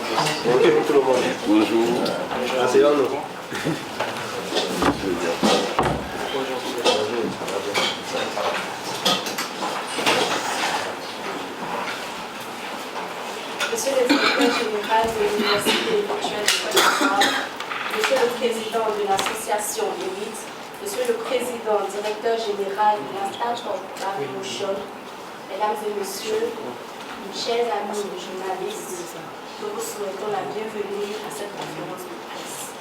Bonjour tout le monde. Bonjour. Asseyons-nous. Monsieur le directeur général de l'Université virtuelle de Côte d'Ivoire, Monsieur le président de l'association Elite, Monsieur le président directeur général de la start-up Motion, Mesdames et Messieurs, chers amis journalistes, nous vous souhaitons la bienvenue à cette conférence de presse.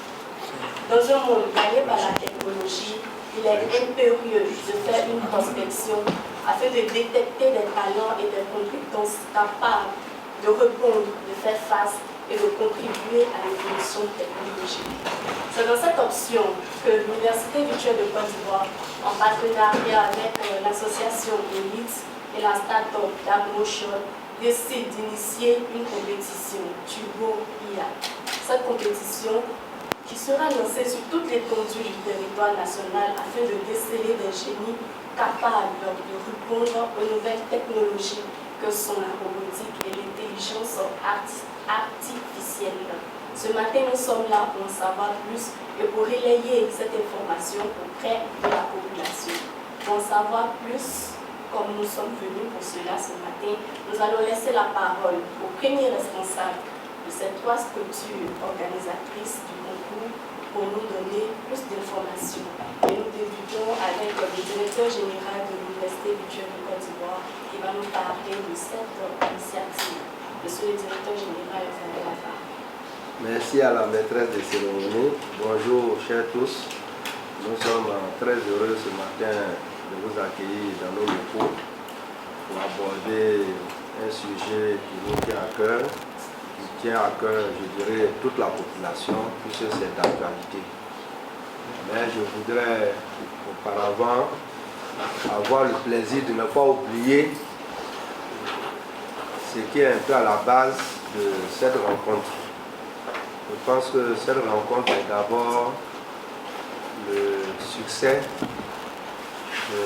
Dans un monde gagné par la technologie, il est impérieux de faire une prospection afin de détecter des talents et des compétences capables de répondre, de faire face et de contribuer à l'évolution technologique. C'est dans cette option que l'Université virtuelle de Côte d'Ivoire, en partenariat avec l'association Elite et la start-up Motion, décide d'initier une compétition Turbo IA. Cette compétition qui sera lancée sur toute l'étendue du territoire national afin de déceler des génies capables de répondre aux nouvelles technologies que sont la robotique et l'intelligence artificielle. Ce matin, nous sommes là pour en savoir plus et pour relayer cette information auprès de la population. Pour en savoir plus, comme nous sommes venus pour cela ce matin, nous allons laisser la parole au premier responsable de ces trois structures organisatrices du concours pour nous donner plus d'informations. Et nous débutons avec le directeur général de l'Université virtuelle de Côte d'Ivoire qui va nous parler de cette initiative. Monsieur le directeur général, vous avez la parole. Merci à la maîtresse de cérémonie. Bonjour chers tous. Nous sommes très heureux ce matin de vous accueillir dans nos locaux pour aborder un sujet qui nous tient à cœur, qui tient à cœur, je dirais, toute la population, puisque c'est d'actualité. Mais je voudrais auparavant avoir le plaisir de ne pas oublier ce qui est un peu à la base de cette rencontre. Je pense que cette rencontre est d'abord le succès de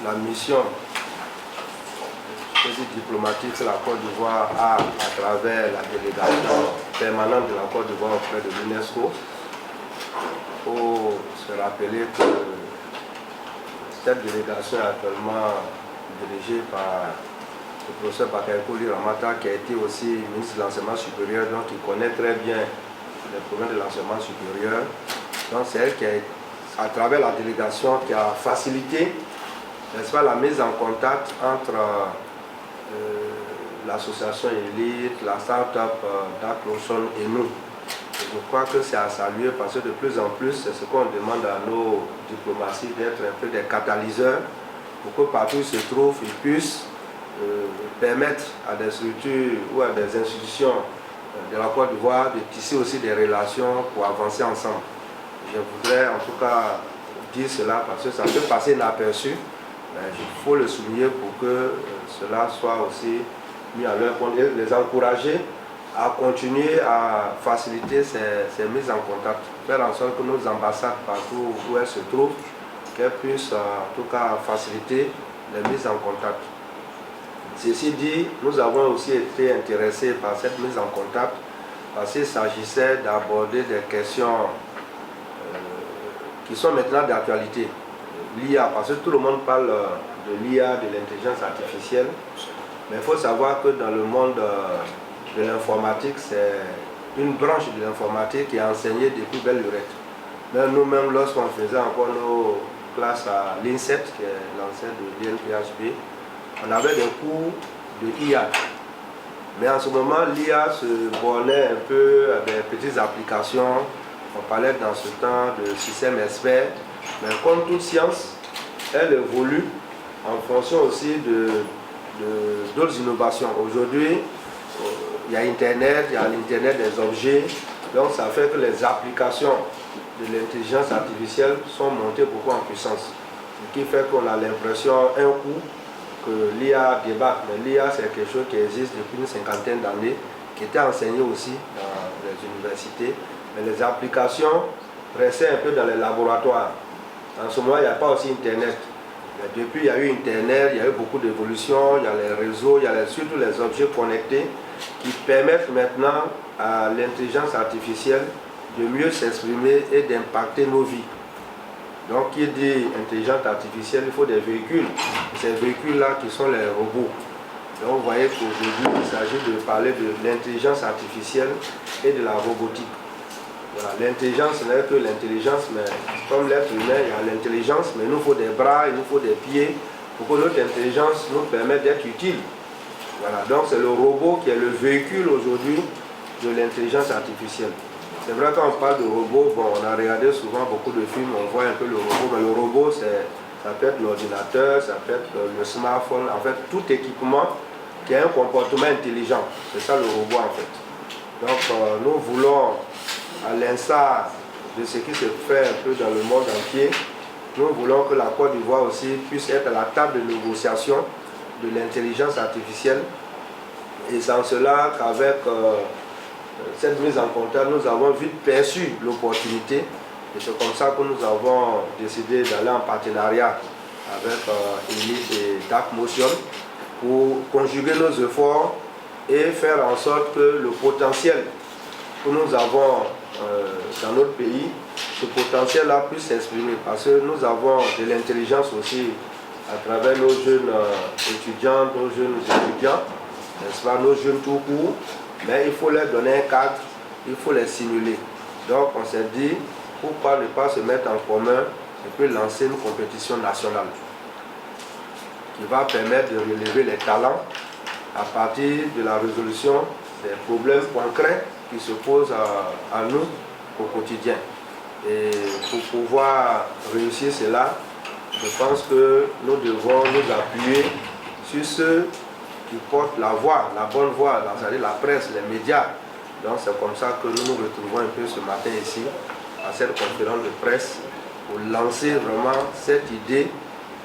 la mission diplomatique que la Côte d'Ivoire a à travers la délégation permanente de la Côte d'Ivoire auprès de l'UNESCO. Il faut se rappeler que cette délégation est actuellement dirigée par le professeur Bakayoko Ramata, qui a été aussi ministre de l'enseignement supérieur, donc il connaît très bien les problèmes de l'enseignement supérieur. Donc c'est elle qui a, à travers la délégation, qui a facilité, n'est-ce pas, la mise en contact entre l'association Elite, la start-up Motion et nous. Et je crois que c'est à saluer parce que de plus en plus, c'est ce qu'on demande à nos diplomaties, d'être un peu des catalyseurs pour que partout où ils se trouvent, ils puissent permettre à des structures ou à des institutions de la Côte d'Ivoire de tisser aussi des relations pour avancer ensemble. Je voudrais en tout cas dire cela parce que ça peut passer inaperçu, mais il faut le souligner pour que cela soit aussi mis à leur compte et les encourager à continuer à faciliter ces mises en contact, faire en sorte que nos ambassades partout où elles se trouvent, qu'elles puissent en tout cas faciliter les mises en contact. Ceci dit, nous avons aussi été intéressés par cette mise en contact parce qu'il s'agissait d'aborder des questions qui sont maintenant d'actualité. L'IA, parce que tout le monde parle de l'IA, de l'intelligence artificielle, mais il faut savoir que dans le monde de l'informatique, c'est une branche de l'informatique qui est enseignée depuis belle lurette. Même nous-mêmes, lorsqu'on faisait encore nos classes à l'INSET, qui est l'ancêtre de l'INPHB, on avait des cours de IA. Mais en ce moment, l'IA se bornait un peu à des petites applications. On parlait dans ce temps de système expert. Mais comme toute science, elle évolue en fonction aussi d'autres innovations. Aujourd'hui, il y a Internet, il y a l'Internet des objets. Donc ça fait que les applications de l'intelligence artificielle sont montées beaucoup en puissance. Ce qui fait qu'on a l'impression, un coup, que l'IA débarque. Mais l'IA, c'est quelque chose qui existe depuis une cinquantaine d'années, qui était enseigné aussi dans les universités. Mais les applications restaient un peu dans les laboratoires. En ce moment, il n'y a pas aussi Internet. Mais depuis, il y a eu Internet, il y a eu beaucoup d'évolutions, il y a les réseaux, il y a surtout les objets connectés qui permettent maintenant à l'intelligence artificielle de mieux s'exprimer et d'impacter nos vies. Donc, qui dit intelligence artificielle, il faut des véhicules. Ces véhicules-là qui sont les robots. Donc, vous voyez qu'aujourd'hui, il s'agit de parler de l'intelligence artificielle et de la robotique. Voilà. L'intelligence, ce n'est que l'intelligence, mais comme l'être humain, il y a l'intelligence, mais il nous faut des bras, il nous faut des pieds, pour que notre intelligence nous permette d'être utile. Voilà. Donc, c'est le robot qui est le véhicule aujourd'hui de l'intelligence artificielle. C'est vrai quand on parle de robot, bon, on a regardé souvent beaucoup de films, on voit un peu le robot, mais le robot, ça peut être l'ordinateur, ça peut être le smartphone, en fait, tout équipement qui a un comportement intelligent. C'est ça le robot, en fait. Donc, nous voulons, à l'instar de ce qui se fait un peu dans le monde entier, nous voulons que la Côte d'Ivoire aussi puisse être à la table de négociation de l'intelligence artificielle. Et c'est en cela qu'avec cette mise en contact, nous avons vite perçu l'opportunité. Et c'est comme ça que nous avons décidé d'aller en partenariat avec Elite et Dark Motion pour conjuguer nos efforts et faire en sorte que le potentiel que nous avons dans notre pays, ce potentiel-là puisse s'exprimer. Parce que nous avons de l'intelligence aussi à travers nos jeunes étudiants, nos jeunes étudiants, n'est-ce pas, nos jeunes tout court. Mais il faut leur donner un cadre, il faut les simuler. Donc on s'est dit, pourquoi ne pas se mettre en commun et puis lancer une compétition nationale qui va permettre de relever les talents à partir de la résolution des problèmes concrets qui se posent à nous au quotidien. Et pour pouvoir réussir cela, je pense que nous devons nous appuyer sur ceux qui portent la voix, la bonne voix, c'est-à-dire la presse, les médias. Donc c'est comme ça que nous nous retrouvons un peu ce matin ici, à cette conférence de presse, pour lancer vraiment cette idée,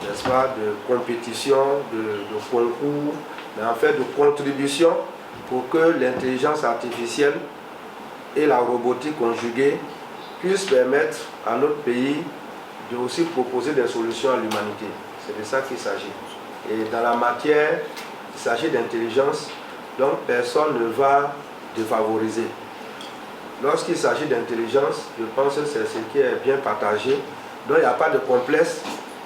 n'est-ce pas, de compétition, de concours, mais en fait de contribution pour que l'intelligence artificielle et la robotique conjuguée puissent permettre à notre pays de aussi proposer des solutions à l'humanité. C'est de ça qu'il s'agit. Et dans la matière, il s'agit d'intelligence, donc personne ne va défavoriser. Lorsqu'il s'agit d'intelligence, je pense que c'est ce qui est bien partagé. Donc il n'y a pas de complexe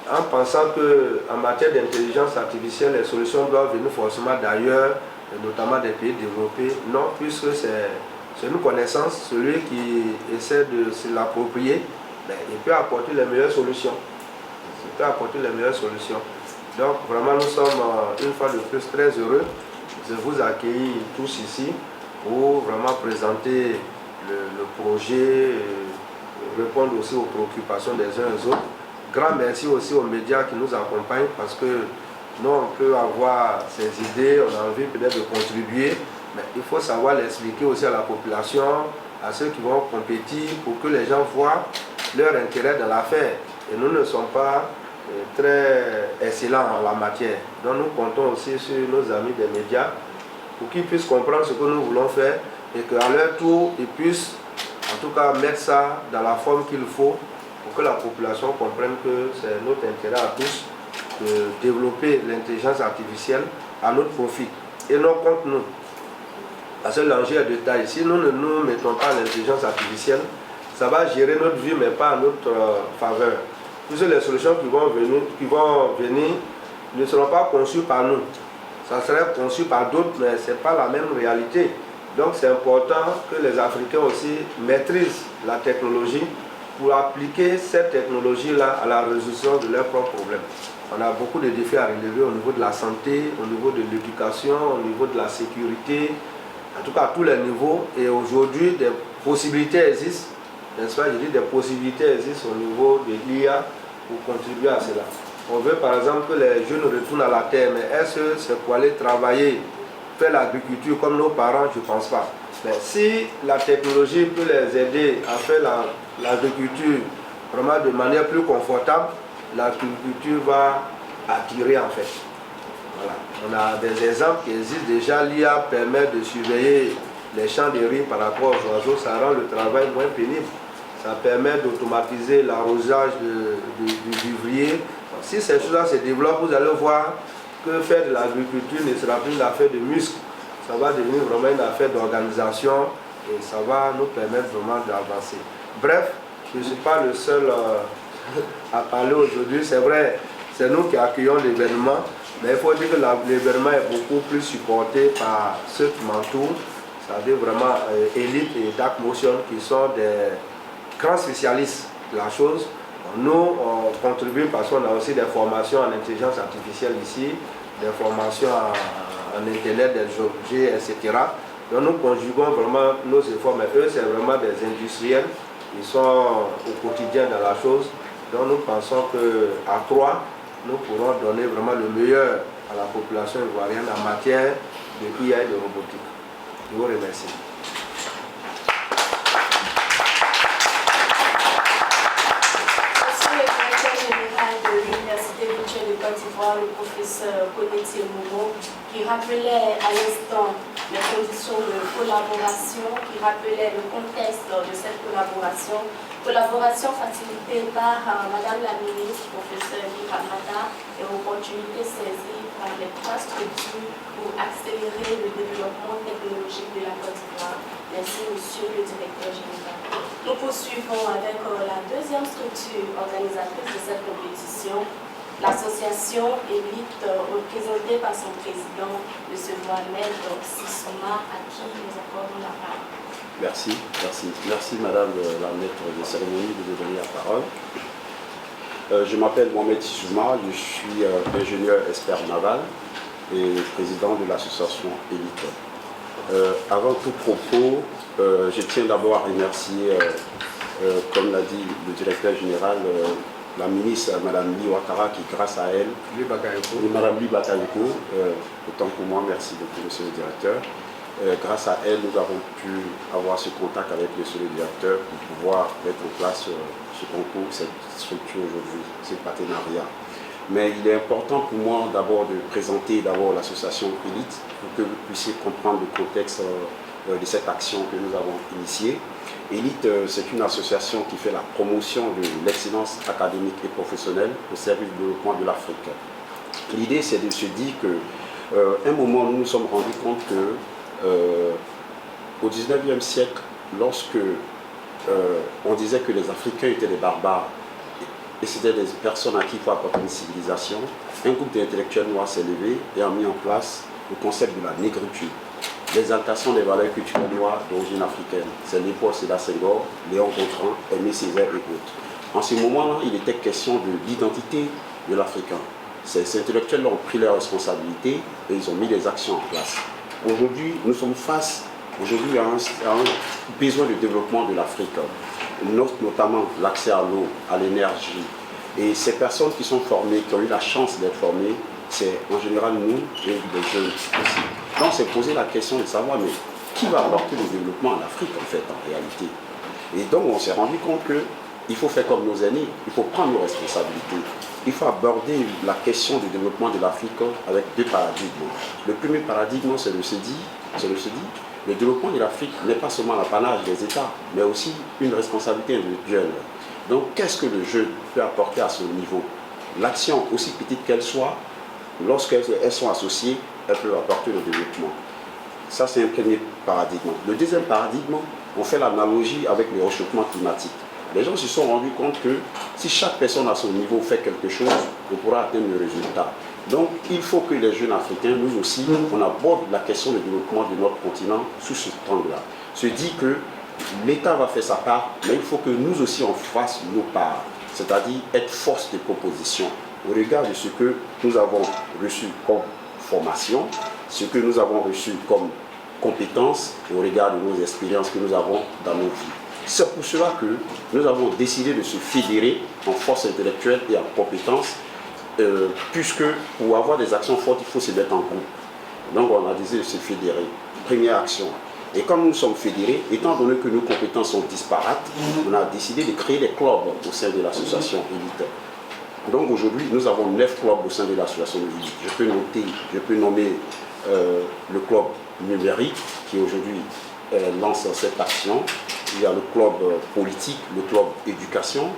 en pensant qu'en matière d'intelligence artificielle, les solutions doivent venir forcément d'ailleurs, notamment des pays développés. Non, puisque c'est une connaissance, celui qui essaie de se l'approprier, il peut apporter les meilleures solutions. Il peut apporter les meilleures solutions. Donc vraiment nous sommes une fois de plus très heureux de vous accueillir tous ici pour vraiment présenter le projet, répondre aussi aux préoccupations des uns et des autres. Grand merci aussi aux médias qui nous accompagnent parce que nous on peut avoir ces idées, on a envie peut-être de contribuer, mais il faut savoir l'expliquer aussi à la population, à ceux qui vont compétir pour que les gens voient leur intérêt dans l'affaire. Et nous ne sommes pas très excellents en la matière. Donc nous comptons aussi sur nos amis des médias pour qu'ils puissent comprendre ce que nous voulons faire et qu'à leur tour, ils puissent en tout cas mettre ça dans la forme qu'il faut pour que la population comprenne que c'est notre intérêt à tous de développer l'intelligence artificielle à notre profit et non contre nous. Parce que l'enjeu est de taille. Si nous ne nous mettons pas à l'intelligence artificielle, ça va gérer notre vie mais pas à notre faveur. Toutes les solutions qui vont venir ne seront pas conçues par nous. Ça serait conçu par d'autres, mais ce n'est pas la même réalité. Donc c'est important que les Africains aussi maîtrisent la technologie pour appliquer cette technologie-là à la résolution de leurs propres problèmes. On a beaucoup de défis à relever au niveau de la santé, au niveau de l'éducation, au niveau de la sécurité, en tout cas à tous les niveaux. Et aujourd'hui, des possibilités existent, n'est-ce pas? Je dis des possibilités existent au niveau de l'IA pour contribuer à cela. On veut par exemple que les jeunes retournent à la terre, mais est-ce que c'est pour aller travailler, faire l'agriculture comme nos parents? Je ne pense pas. Mais si la technologie peut les aider à faire l'agriculture vraiment de manière plus confortable, l'agriculture va attirer en fait. Voilà. On a des exemples qui existent déjà. L'IA permet de surveiller les champs de riz par rapport aux oiseaux, ça rend le travail moins pénible. Ça permet d'automatiser l'arrosage du vivrier. Si ces choses-là se développent, vous allez voir que faire de l'agriculture ne sera plus une affaire de muscles, ça va devenir vraiment une affaire d'organisation et ça va nous permettre vraiment d'avancer. Bref, je ne suis pas le seul à parler aujourd'hui. C'est vrai, c'est nous qui accueillons l'événement, mais il faut dire que l'événement est beaucoup plus supporté par ceux qui m'entourent, c'est-à-dire vraiment Elite et Dark Motion qui sont des grands spécialistes de la chose. Nous, on contribue parce qu'on a aussi des formations en intelligence artificielle ici, des formations en Internet, des objets, etc. Donc nous conjuguons vraiment nos efforts, mais eux, c'est vraiment des industriels. Ils sont au quotidien dans la chose. Donc nous pensons qu'à trois, nous pourrons donner vraiment le meilleur à la population ivoirienne en matière de IA et de robotique. Je vous remercie. Monsieur le directeur général de l'Université virtuelle de Côte d'Ivoire, le professeur Konétié Momo, qui rappelait à l'instant les conditions de collaboration, qui rappelait le contexte de cette collaboration facilitée par Madame la ministre, professeur Ramada, et opportunité saisie par les trois structures pour accélérer le développement technologique de la Côte d'Ivoire. Merci, Monsieur le directeur général. Nous poursuivons avec la deuxième structure organisatrice de cette compétition, l'association Elite, représentée par son président, M. Mohamed Sissoma, à qui nous accordons la parole. Merci Madame la maître de cérémonie de me donner la parole. Je m'appelle Mohamed Sissoma, je suis ingénieur expert naval et président de l'association Elite. Avant tout propos, je tiens d'abord à remercier, comme l'a dit le directeur général, la ministre Madame Ly Ouattara, qui grâce à elle, Madame Ly Bakayoko, autant pour moi, merci beaucoup Monsieur le directeur. Grâce à elle, nous avons pu avoir ce contact avec Monsieur le directeur pour pouvoir mettre en place ce concours, cette structure aujourd'hui, ce partenariat. Mais il est important pour moi d'abord de présenter d'abord l'association Elite pour que vous puissiez comprendre le contexte de cette action que nous avons initiée. Elite, c'est une association qui fait la promotion de l'excellence académique et professionnelle au service du développement de l'Afrique. L'idée, c'est de se dire qu'à un moment, nous nous sommes rendus compte que au 19e siècle, lorsque on disait que les Africains étaient des barbares et c'était des personnes à qui il faut apporter une civilisation, un groupe d'intellectuels noirs s'est levé et a mis en place le concept de la négritude, l'exaltation des valeurs culturelles noires d'origine africaine. C'est Léopold Sédar Senghor, Léon Gontran, Aimé Césaire et autres. En ce moment-là, il était question de l'identité de l'Africain. Ces intellectuels ont pris leurs responsabilités et ils ont mis des actions en place. Aujourd'hui, nous sommes face à un besoin de développement de l'Afrique, notamment l'accès à l'eau, à l'énergie. Et ces personnes qui sont formées, qui ont eu la chance d'être formées, c'est en général nous et les jeunes aussi. Donc on s'est posé la question de savoir, mais qui va apporter le développement en Afrique en fait, en réalité? Et donc on s'est rendu compte qu'il faut faire comme nos aînés, il faut prendre nos responsabilités. Il faut aborder la question du développement de l'Afrique avec deux paradigmes. Le premier paradigme, c'est de se dire, le développement de l'Afrique n'est pas seulement l'apanage des États, mais aussi une responsabilité individuelle. Donc, qu'est-ce que le jeune peut apporter à ce niveau? L'action, aussi petite qu'elle soit, lorsqu'elles sont associées, elles peuvent apporter le développement. Ça, c'est un premier paradigme. Le deuxième paradigme, on fait l'analogie avec le réchauffement climatique. Les gens se sont rendus compte que si chaque personne à son niveau fait quelque chose, on pourra atteindre le résultat. Donc, il faut que les jeunes Africains, nous aussi, on aborde la question du développement de notre continent sous ce angle-là. Se dit que l'État va faire sa part, mais il faut que nous aussi on fasse nos parts, c'est-à-dire être force de proposition au regard de ce que nous avons reçu comme formation, ce que nous avons reçu comme compétences et au regard de nos expériences que nous avons dans nos vies. C'est pour cela que nous avons décidé de se fédérer en force intellectuelle et en compétences, puisque pour avoir des actions fortes, il faut se mettre en groupe. Donc on a décidé de se fédérer. Première action. Et comme nous sommes fédérés, étant donné que nos compétences sont disparates, on a décidé de créer des clubs au sein de l'association Elite. Donc aujourd'hui, nous avons 9 clubs au sein de l'association Elite. Je peux nommer le club numérique qui aujourd'hui lance cette action. Il y a le club politique, le club éducation.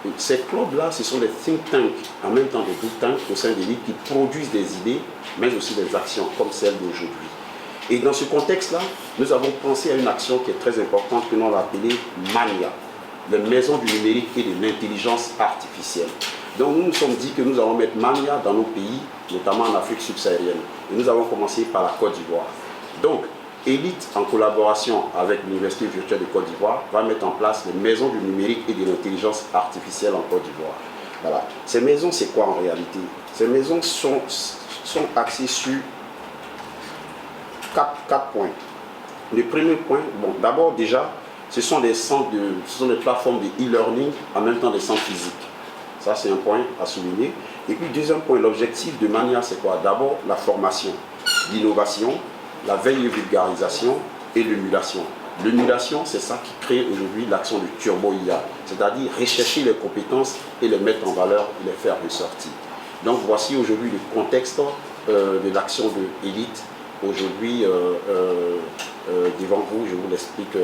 Et ces clubs-là, ce sont des think tanks, en même temps des think tanks au sein d'Elite qui produisent des idées, mais aussi des actions comme celle d'aujourd'hui. Et dans ce contexte-là, nous avons pensé à une action qui est très importante que l'on a appelée MANIA, les maisons du numérique et de l'intelligence artificielle. Donc nous nous sommes dit que nous allons mettre MANIA dans nos pays, notamment en Afrique subsaharienne. Et nous avons commencé par la Côte d'Ivoire. Donc, Elite, en collaboration avec l'Université virtuelle de Côte d'Ivoire, va mettre en place les maisons du numérique et de l'intelligence artificielle en Côte d'Ivoire. Voilà. Ces maisons, c'est quoi en réalité? Ces maisons sont axées sur quatre points. Le premier point, bon, d'abord déjà, ce sont des plateformes de e-learning en même temps des centres physiques. Ça, c'est un point à souligner. Et puis, deuxième point, l'objectif de MANIA, c'est quoi? D'abord, la formation, l'innovation, la veille et vulgarisation et l'émulation. L'émulation, c'est ça qui crée aujourd'hui l'action de Turbo IA, c'est-à-dire rechercher les compétences et les mettre en valeur et les faire ressortir. Donc voici aujourd'hui le contexte de l'action de Elite. Aujourd'hui, devant vous, je vous l'explique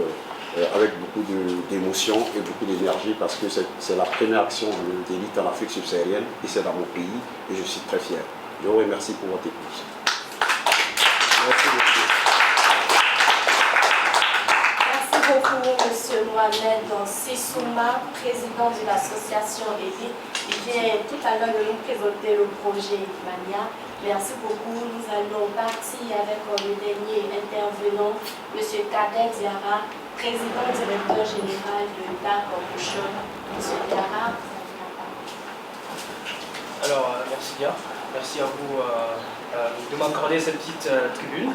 avec beaucoup d'émotion et beaucoup d'énergie parce que c'est la première action d'Elite en Afrique subsaharienne et c'est dans mon pays et je suis très fier. Je vous remercie pour votre écoute. Merci beaucoup. Merci beaucoup, M. Mohamed Sissouma, président de l'association Elite. Il vient tout à l'heure de nous présenter le projet MANIA. Merci beaucoup. Nous allons partir avec le dernier intervenant, M. Kader Diarra, président directeur général de Dark Ocean. M. Diarra, vous avez la parole. Alors, merci bien. Merci à vous de m'accorder cette petite tribune.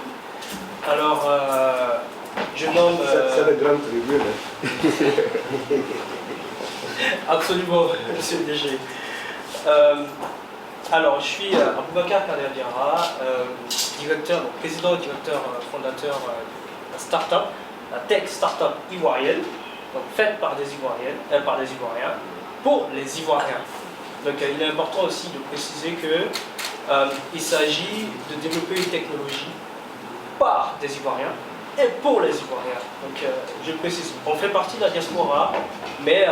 Alors, je nomme... C'est la grande tribune. Hein. Absolument, monsieur le DG. Alors, je suis Aboubacar Kader Diarra, président et directeur fondateur de la start-up, la tech start-up ivoirienne, donc faite par des Ivoiriens, pour les Ivoiriens. Donc il est important aussi de préciser qu'il s'agit de développer une technologie par des Ivoiriens et pour les Ivoiriens. Donc je précise, on fait partie de la diaspora, mais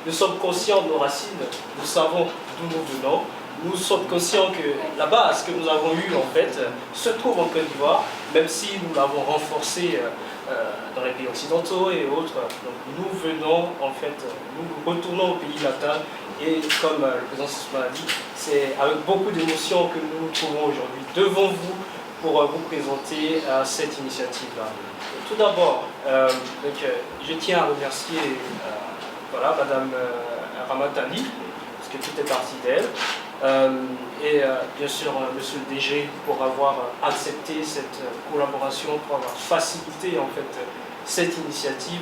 nous sommes conscients de nos racines, nous savons d'où nous venons, nous sommes conscients que la base que nous avons eue en fait se trouve en Côte d'Ivoire, même si nous l'avons renforcée dans les pays occidentaux et autres. Donc nous venons en fait, nous retournons au pays natal. Et comme le président Sissouma l'a dit, c'est avec beaucoup d'émotion que nous nous trouvons aujourd'hui devant vous pour vous présenter cette initiative-là. Tout d'abord, je tiens à remercier Madame Ramatani, parce que tout est parti d'elle, et bien sûr Monsieur le DG pour avoir accepté cette collaboration, pour avoir facilité en fait cette initiative,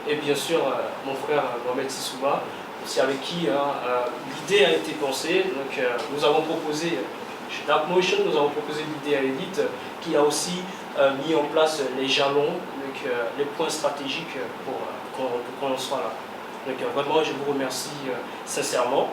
et bien sûr mon frère Mohamed Sissouma, c'est avec qui l'idée a été pensée. Donc, nous avons proposé, chez Dark Motion, nous avons proposé l'idée à Elite qui a aussi mis en place les jalons, donc, les points stratégiques pour qu'on en soit là. Donc vraiment, je vous remercie sincèrement.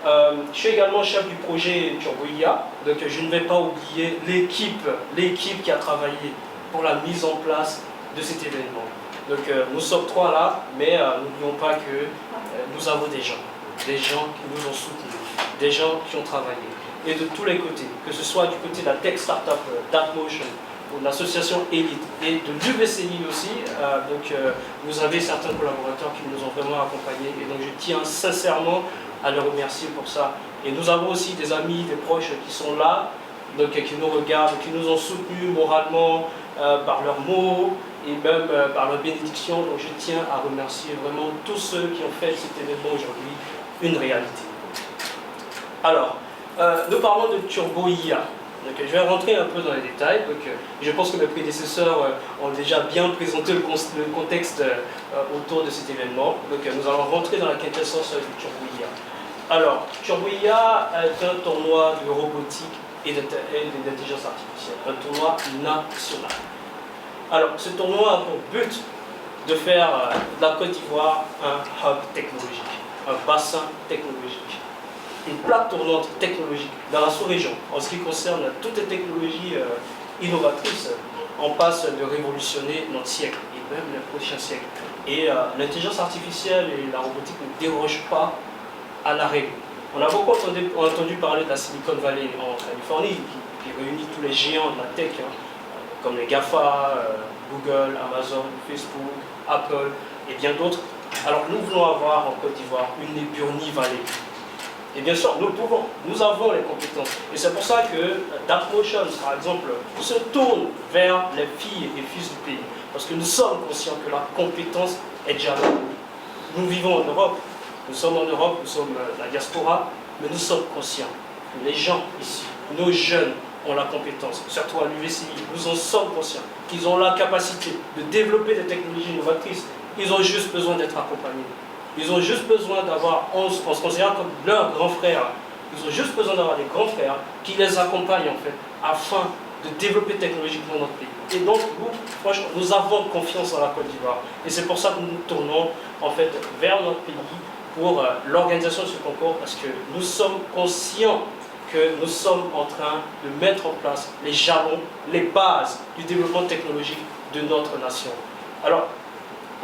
Je suis également chef du projet Turbo IA, donc je ne vais pas oublier l'équipe qui a travaillé pour la mise en place de cet événement. Donc nous sommes trois là, mais n'oublions pas que nous avons des gens qui nous ont soutenus, des gens qui ont travaillé, et de tous les côtés, que ce soit du côté de la tech startup Dark Motion, ou de l'association Elite, et de l'UVCI aussi, vous avez certains collaborateurs qui nous ont vraiment accompagnés, et donc je tiens sincèrement à les remercier pour ça. Et nous avons aussi des amis, des proches qui sont là, donc qui nous regardent, qui nous ont soutenus moralement par leurs mots, et même par leur bénédiction. Donc je tiens à remercier vraiment tous ceux qui ont fait cet événement aujourd'hui une réalité. Alors, nous parlons de Turbo IA. Donc, je vais rentrer un peu dans les détails. Donc, je pense que mes prédécesseurs ont déjà bien présenté le contexte autour de cet événement. Donc nous allons rentrer dans la quintessence du Turbo IA. Alors, Turbo IA est un tournoi de robotique et d'intelligence artificielle, un tournoi national. Alors, ce tournoi a pour but de faire de la Côte d'Ivoire un hub technologique, un bassin technologique, une plaque tournante technologique dans la sous-région. En ce qui concerne toutes les technologies innovatrices, on passe de révolutionner notre siècle et même le prochain siècle. Et l'intelligence artificielle et la robotique ne dérogent pas à la règle. On a beaucoup entendu parler de la Silicon Valley en Californie, qui réunit tous les géants de la tech, comme les GAFA, Google, Amazon, Facebook, Apple et bien d'autres. Alors nous voulons avoir en Côte d'Ivoire une Burnie Valley. Et bien sûr, nous le pouvons, nous avons les compétences. Et c'est pour ça que DarkMotion, par exemple, se tourne vers les filles et fils du pays. Parce que nous sommes conscients que la compétence est déjà là. Nous vivons en Europe, nous sommes en Europe, nous sommes la diaspora, mais nous sommes conscients que les gens ici, nos jeunes, ont la compétence, surtout à l'UVCI, nous en sommes conscients qu'ils ont la capacité de développer des technologies innovatrices. Ils ont juste besoin d'être accompagnés. Ils ont juste besoin d'avoir, en se considérant comme leurs grands frères, ils ont juste besoin d'avoir des grands frères qui les accompagnent en fait, afin de développer technologiquement notre pays. Et donc, nous, franchement, nous avons confiance en la Côte d'Ivoire. Et c'est pour ça que nous nous tournons en fait vers notre pays pour l'organisation de ce concours, parce que nous sommes conscients que nous sommes en train de mettre en place les jalons, les bases du développement technologique de notre nation. Alors,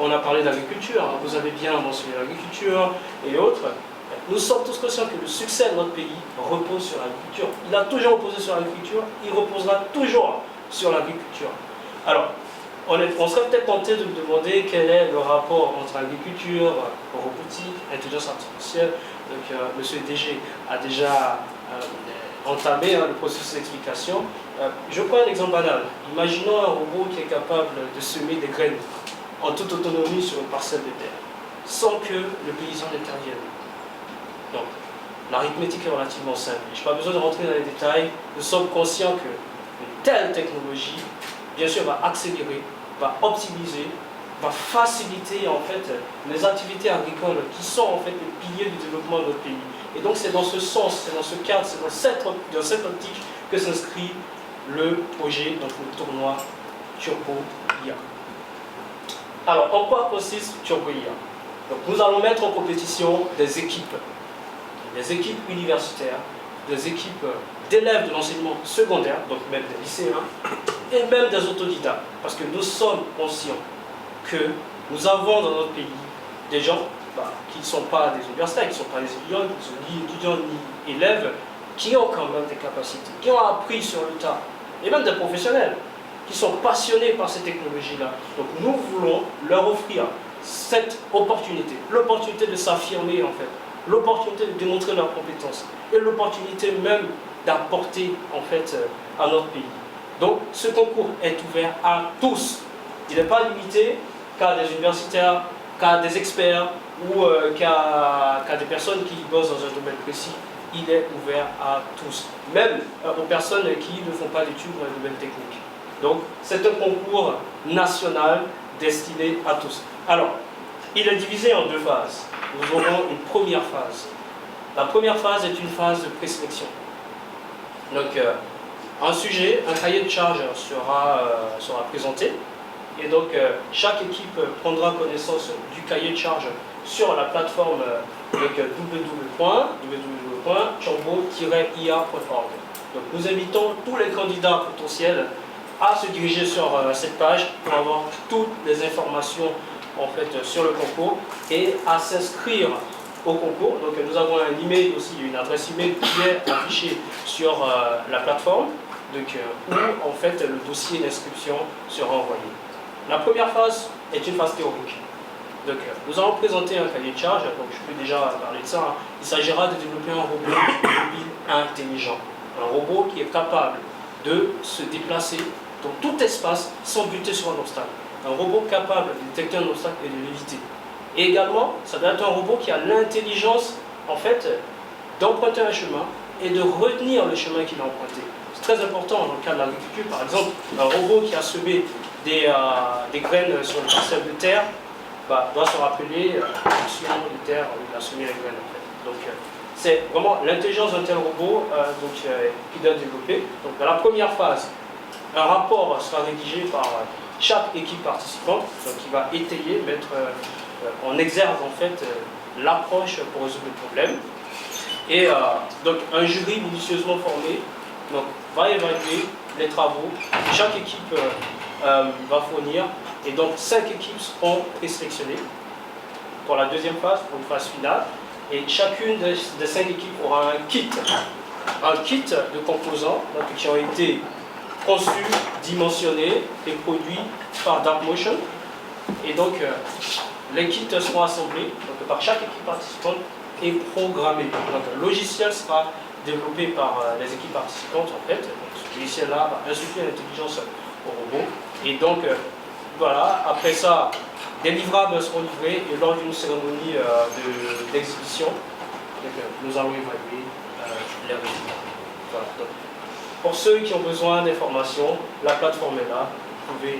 on a parlé d'agriculture, hein, vous avez bien mentionné l'agriculture et autres. Nous sommes tous conscients que le succès de notre pays repose sur l'agriculture. Il a toujours reposé sur l'agriculture, il reposera toujours sur l'agriculture. Alors, on serait peut-être tenté de me demander quel est le rapport entre agriculture, robotique, intelligence artificielle. Donc, monsieur le DG a déjà entamé le processus d'explication. Je prends un exemple banal. Imaginons un robot qui est capable de semer des graines en toute autonomie sur une parcelle de terre, sans que le paysan n'intervienne. Donc, l'arithmétique est relativement simple. Je n'ai pas besoin de rentrer dans les détails. Nous sommes conscients qu'une telle technologie, bien sûr, va accélérer, va optimiser, va faciliter en fait les activités agricoles qui sont en fait les piliers du développement de notre pays. Et donc c'est dans ce sens, c'est dans ce cadre, c'est dans cette optique que s'inscrit le projet, donc le tournoi Turbo IA. Alors, en quoi consiste Turbo IA? Donc, nous allons mettre en compétition des équipes universitaires, des équipes d'élèves de l'enseignement secondaire, donc même des lycéens, et même des autodidactes, parce que nous sommes conscients que nous avons dans notre pays des gens qui ne sont pas des universitaires, qui ne sont pas des étudiants, qui ne sont ni étudiants ni élèves, qui ont quand même des capacités, qui ont appris sur le tas, et même des professionnels, qui sont passionnés par ces technologies-là. Donc nous voulons leur offrir cette opportunité, l'opportunité de s'affirmer en fait, l'opportunité de démontrer leurs compétences, et l'opportunité même d'apporter en fait à notre pays. Donc ce concours est ouvert à tous. Il n'est pas limité qu'à des universitaires, qu'à des experts ou qu'à des personnes qui bossent dans un domaine précis. Il est ouvert à tous, même aux personnes qui ne font pas d'études dans le domaine technique. Donc c'est un concours national destiné à tous. Alors, il est divisé en deux phases. Nous aurons une première phase. La première phase est une phase de présélection. Donc, un sujet, un cahier de charge sera présenté. Et donc, chaque équipe prendra connaissance du cahier de charge sur la plateforme www.turbo-ia.org. Donc, nous invitons tous les candidats potentiels à se diriger sur cette page pour avoir toutes les informations en fait, sur le concours et à s'inscrire au concours. Donc, nous avons un email aussi, une adresse email qui est affichée sur la plateforme, donc, où en fait le dossier d'inscription sera envoyé. La première phase est une phase théorique. Donc, nous allons présenter un cahier de charge, donc je peux déjà parler de ça. Il s'agira de développer un robot mobile intelligent. Un robot qui est capable de se déplacer dans tout espace sans buter sur un obstacle. Un robot capable de détecter un obstacle et de l'éviter. Et également, ça doit être un robot qui a l'intelligence, en fait, d'emprunter un chemin et de retenir le chemin qu'il a emprunté. C'est très important dans le cas de l'agriculture, par exemple, un robot qui a semé des graines sur une parcelle de terre doit se rappeler sur de terre où il a semé les graines. En fait. Donc, c'est vraiment l'intelligence d'un tel robot qui doit développer. Donc, dans la première phase, un rapport sera rédigé par chaque équipe participante, donc qui va étayer, mettre en exergue en fait l'approche pour résoudre le problème. Et donc un jury minutieusement formé va évaluer les travaux. Chaque équipe va fournir, et donc 5 équipes seront présélectionnées pour la deuxième phase, pour une phase finale. Et chacune des 5 équipes aura un kit de composants qui ont été conçu, dimensionné et produit par Darkmotion. Et donc, les kits seront assemblés donc, par chaque équipe participante et programmés. Donc, le logiciel sera développé par les équipes participantes en fait. Donc, ce logiciel-là va insuffler l'intelligence au robot. Et donc, voilà, après ça, des livrables seront livrés et lors d'une cérémonie d'exhibition, nous allons évaluer les résultats. Voilà, donc, pour ceux qui ont besoin d'informations, la plateforme est là.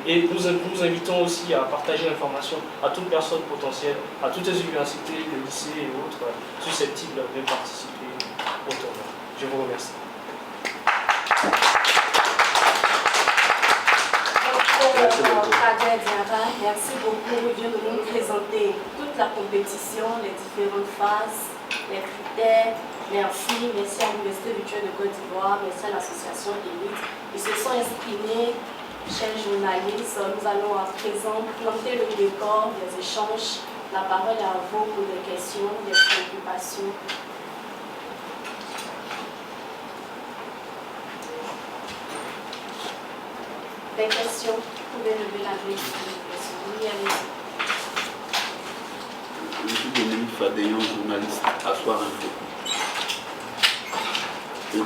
Et nous invitons aussi à partager l'information à toute personne potentielle, à toutes les universités, les lycées et autres susceptibles de participer au tournoi. Je vous remercie. Merci beaucoup. Il vient de nous présenter toute la compétition, les différentes phases, les critères. Merci à l'Université virtuelle de Côte d'Ivoire, merci à l'association Elite. Ils se sont exprimés, chers journalistes. Nous allons à présent planter le décor des échanges. La parole est à vous pour des questions, des préoccupations. Des questions, vous pouvez lever la main. Oui, allez-y. Je suis Dominique Fadéon, journaliste à Soir Info. Le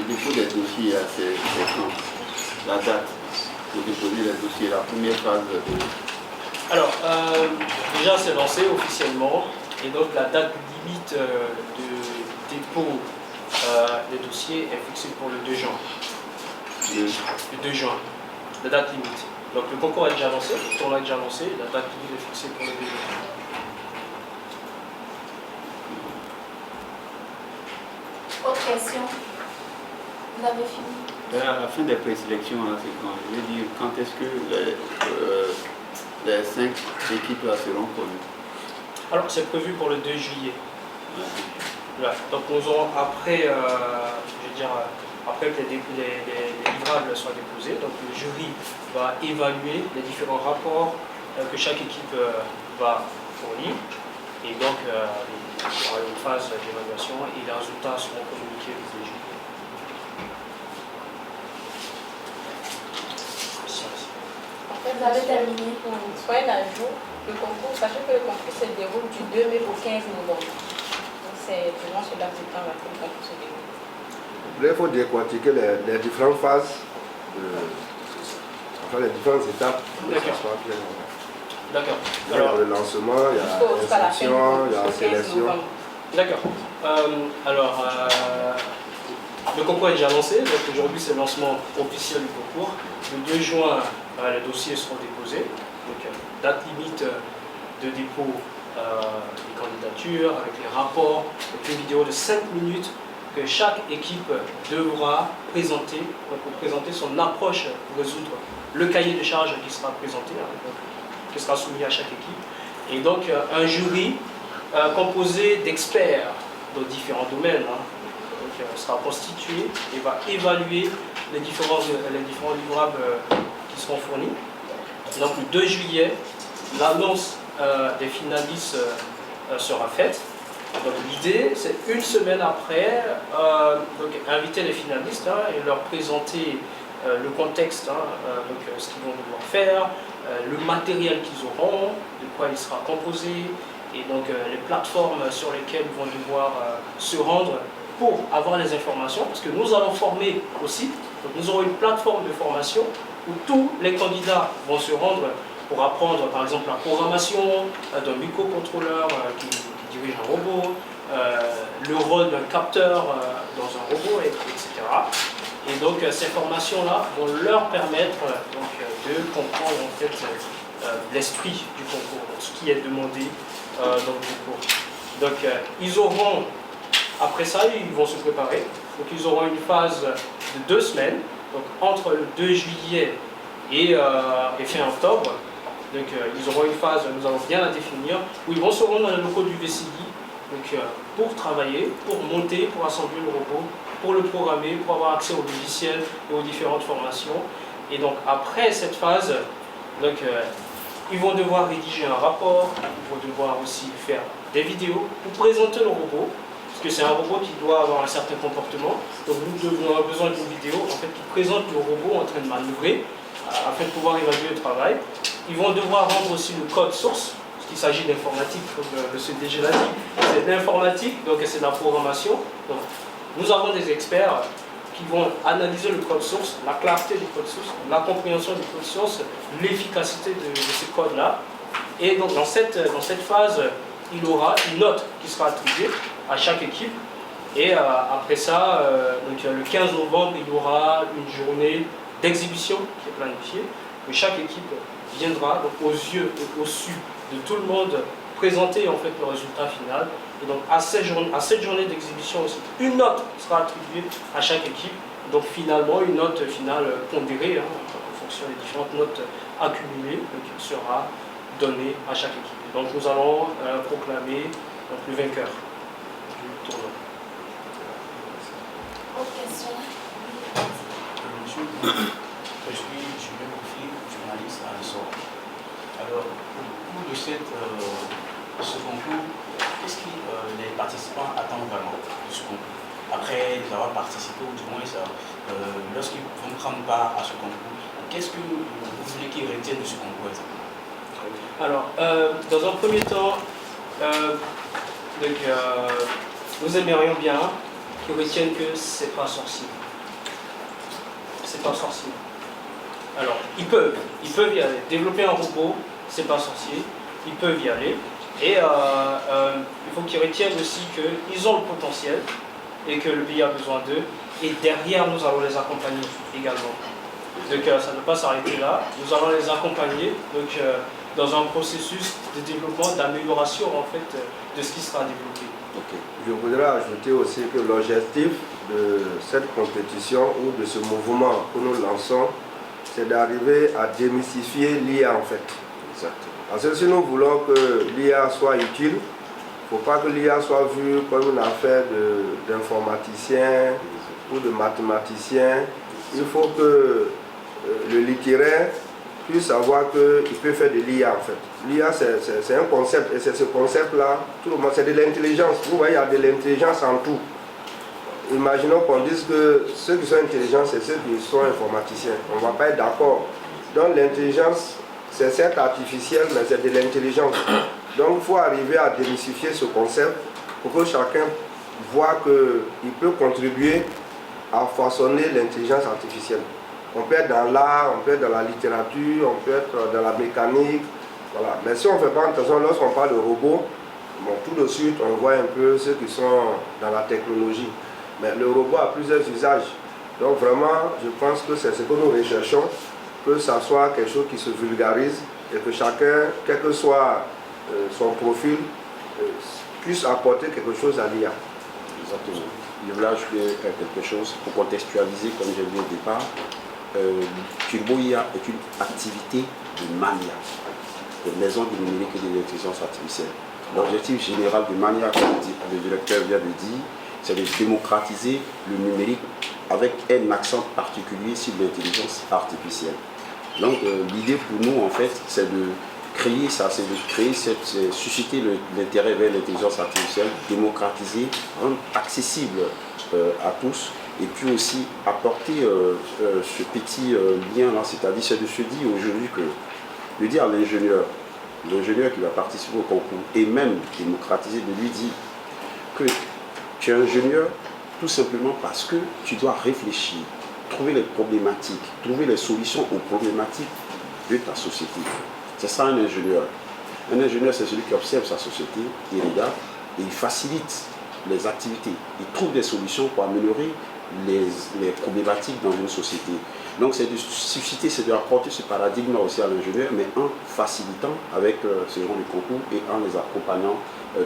dépôt des dossiers, c'est quand la date pour déposer les dossiers, la première phase de... Alors, déjà c'est lancé officiellement et donc la date limite de dépôt des dossiers est fixée pour le 2 juin. Le 2 juin, la date limite. Donc le concours est déjà lancé, le tournoi est déjà lancé, la date limite est fixée pour le 2 juin. Autre question? Vous avez fini? À la fin des présélections, c'est quand? Je veux dire, quand est-ce que les 5 équipes là seront connues? Alors c'est prévu pour le 2 juillet. Voilà. Donc nous aurons après, après que les livrables soient déposés, donc le jury va évaluer les différents rapports que chaque équipe va fournir. Et donc, il y aura une phase d'évaluation et les résultats seront communiqués au jury. Vous avez terminé. Soit l'ajout, le concours, sachez que le concours se déroule du 2 mai au 15 novembre. Donc c'est vraiment ce laps de temps-là que le concours se déroule. Il faut décortiquer les différentes phases, enfin les différentes étapes. D'accord. Il y a le lancement, il y a l'inscription, il y a la sélection. D'accord. Le concours est déjà lancé, donc aujourd'hui c'est le lancement officiel du concours. Le 2 juin, les dossiers seront déposés. Donc, date limite de dépôt des candidatures avec les rapports, avec une vidéo de 5 minutes que chaque équipe devra présenter pour présenter son approche pour résoudre le cahier de charges qui sera présenté, qui sera soumis à chaque équipe. Et donc un jury composé d'experts dans différents domaines sera constitué et va évaluer les différents livrables qui seront fournis. Donc le 2 juillet, l'annonce des finalistes sera faite. Donc l'idée, c'est une semaine après, inviter les finalistes et leur présenter le contexte, ce qu'ils vont devoir faire, le matériel qu'ils auront, de quoi il sera composé, et donc les plateformes sur lesquelles ils vont devoir se rendre pour avoir les informations, parce que nous allons former aussi, donc nous aurons une plateforme de formation où tous les candidats vont se rendre pour apprendre par exemple la programmation d'un microcontrôleur qui dirige un robot, le rôle d'un capteur dans un robot, etc. Et donc ces formations-là vont leur permettre de comprendre en fait l'esprit du concours, donc, ce qui est demandé dans le concours. Donc ils auront, après ça, ils vont se préparer. Donc ils auront une phase de 2 semaines, donc entre le 2 juillet et fin octobre. Donc ils auront une phase, nous allons bien la définir, où ils vont se rendre dans les locaux du VCI donc, pour travailler, pour monter, pour assembler le robot, pour le programmer, pour avoir accès aux logiciels et aux différentes formations. Et donc après cette phase, donc, ils vont devoir rédiger un rapport, ils vont devoir aussi faire des vidéos pour présenter le robot, parce que c'est un robot qui doit avoir un certain comportement. Donc nous avons besoin d'une vidéo en fait, qui présente le robot en train de manœuvrer afin de pouvoir évaluer le travail. Ils vont devoir rendre aussi le code source, parce qu'il s'agit d'informatique, comme le CDG l'a dit. C'est de l'informatique, donc c'est de la programmation. Donc, nous avons des experts qui vont analyser le code source, la clarté du code source, la compréhension du code source, l'efficacité de ces codes-là. Et donc dans cette phase, il aura une note qui sera attribuée à chaque équipe. Et après ça, donc, le 15 novembre, il y aura une journée d'exhibition qui est planifiée. Et chaque équipe viendra donc, aux yeux et au su de tout le monde présenter en fait, le résultat final. Et donc à cette journée d'exhibition aussi, une note sera attribuée à chaque équipe. Donc finalement, une note finale pondérée, en fonction des différentes notes accumulées, qui sera donnée à chaque équipe. Donc nous allons proclamer donc, le vainqueur du tournoi. Autre question? Monsieur, je suis Julien Kofi, journaliste à l'ESSOR. Alors, au cours de ce concours, qu'est-ce que les participants attendent vraiment de ce concours? Après avoir participé, ou du moins lorsqu'ils vont prendre part à ce concours, qu'est-ce que vous voulez qu'ils retiennent de ce concours? Alors, dans un premier temps, nous aimerions bien qu'ils retiennent que c'est pas sorcier. C'est pas sorcier. Alors, ils peuvent y aller. Développer un robot, c'est pas sorcier. Ils peuvent y aller. Et il faut qu'ils retiennent aussi qu'ils ont le potentiel et que le pays a besoin d'eux. Et derrière, nous allons les accompagner également. Donc, ça ne peut pas s'arrêter là. Nous allons les accompagner dans un processus de développement, d'amélioration en fait, de ce qui sera développé. Okay. Je voudrais ajouter aussi que l'objectif de cette compétition ou de ce mouvement que nous lançons, c'est d'arriver à démystifier l'IA en fait. Exactement. Parce que si nous voulons que l'IA soit utile, il ne faut pas que l'IA soit vue comme une affaire d'informaticien ou de mathématicien. Il faut que le littéraire puisse savoir qu'il peut faire de l'IA en fait. L'IA c'est un concept et c'est ce concept-là, tout le monde, c'est de l'intelligence. Vous voyez, il y a de l'intelligence en tout. Imaginons qu'on dise que ceux qui sont intelligents, c'est ceux qui sont informaticiens. On ne va pas être d'accord. Donc l'intelligence, c'est certes artificiel, mais c'est de l'intelligence. Donc il faut arriver à démystifier ce concept pour que chacun voit qu'il peut contribuer à façonner l'intelligence artificielle. On peut être dans l'art, on peut être dans la littérature, on peut être dans la mécanique. Voilà. Mais si on ne fait pas attention, lorsqu'on parle de robots, bon, tout de suite on voit un peu ceux qui sont dans la technologie. Mais le robot a plusieurs usages. Donc vraiment, je pense que c'est ce que nous recherchons, que ça soit quelque chose qui se vulgarise et que chacun, quel que soit son profil, puisse apporter quelque chose à l'IA. Exactement. Je voulais ajouter quelque chose pour contextualiser, comme j'ai dit au départ. Turbo IA est une activité de MANIA, de Maison du numérique et de l'intelligence artificielle. L'objectif général de MANIA, comme le directeur vient de dire, c'est de démocratiser le numérique avec un accent particulier sur l'intelligence artificielle. Donc l'idée pour nous, en fait, c'est de créer ça, c'est de créer susciter l'intérêt vers l'intelligence artificielle, démocratiser, rendre accessible à tous, et puis aussi apporter ce petit lien-là, c'est-à-dire c'est de se dire aujourd'hui que, de dire à l'ingénieur qui va participer au concours, et même démocratiser, de lui dire que tu es ingénieur tout simplement parce que tu dois réfléchir, trouver les problématiques, trouver les solutions aux problématiques de ta société. C'est ça un ingénieur. Un ingénieur, c'est celui qui observe sa société, il regarde et il facilite les activités. Il trouve des solutions pour améliorer les problématiques dans une société. Donc c'est de susciter, c'est d'apporter ce paradigme aussi à l'ingénieur, mais en facilitant avec ce genre de concours et en les accompagnant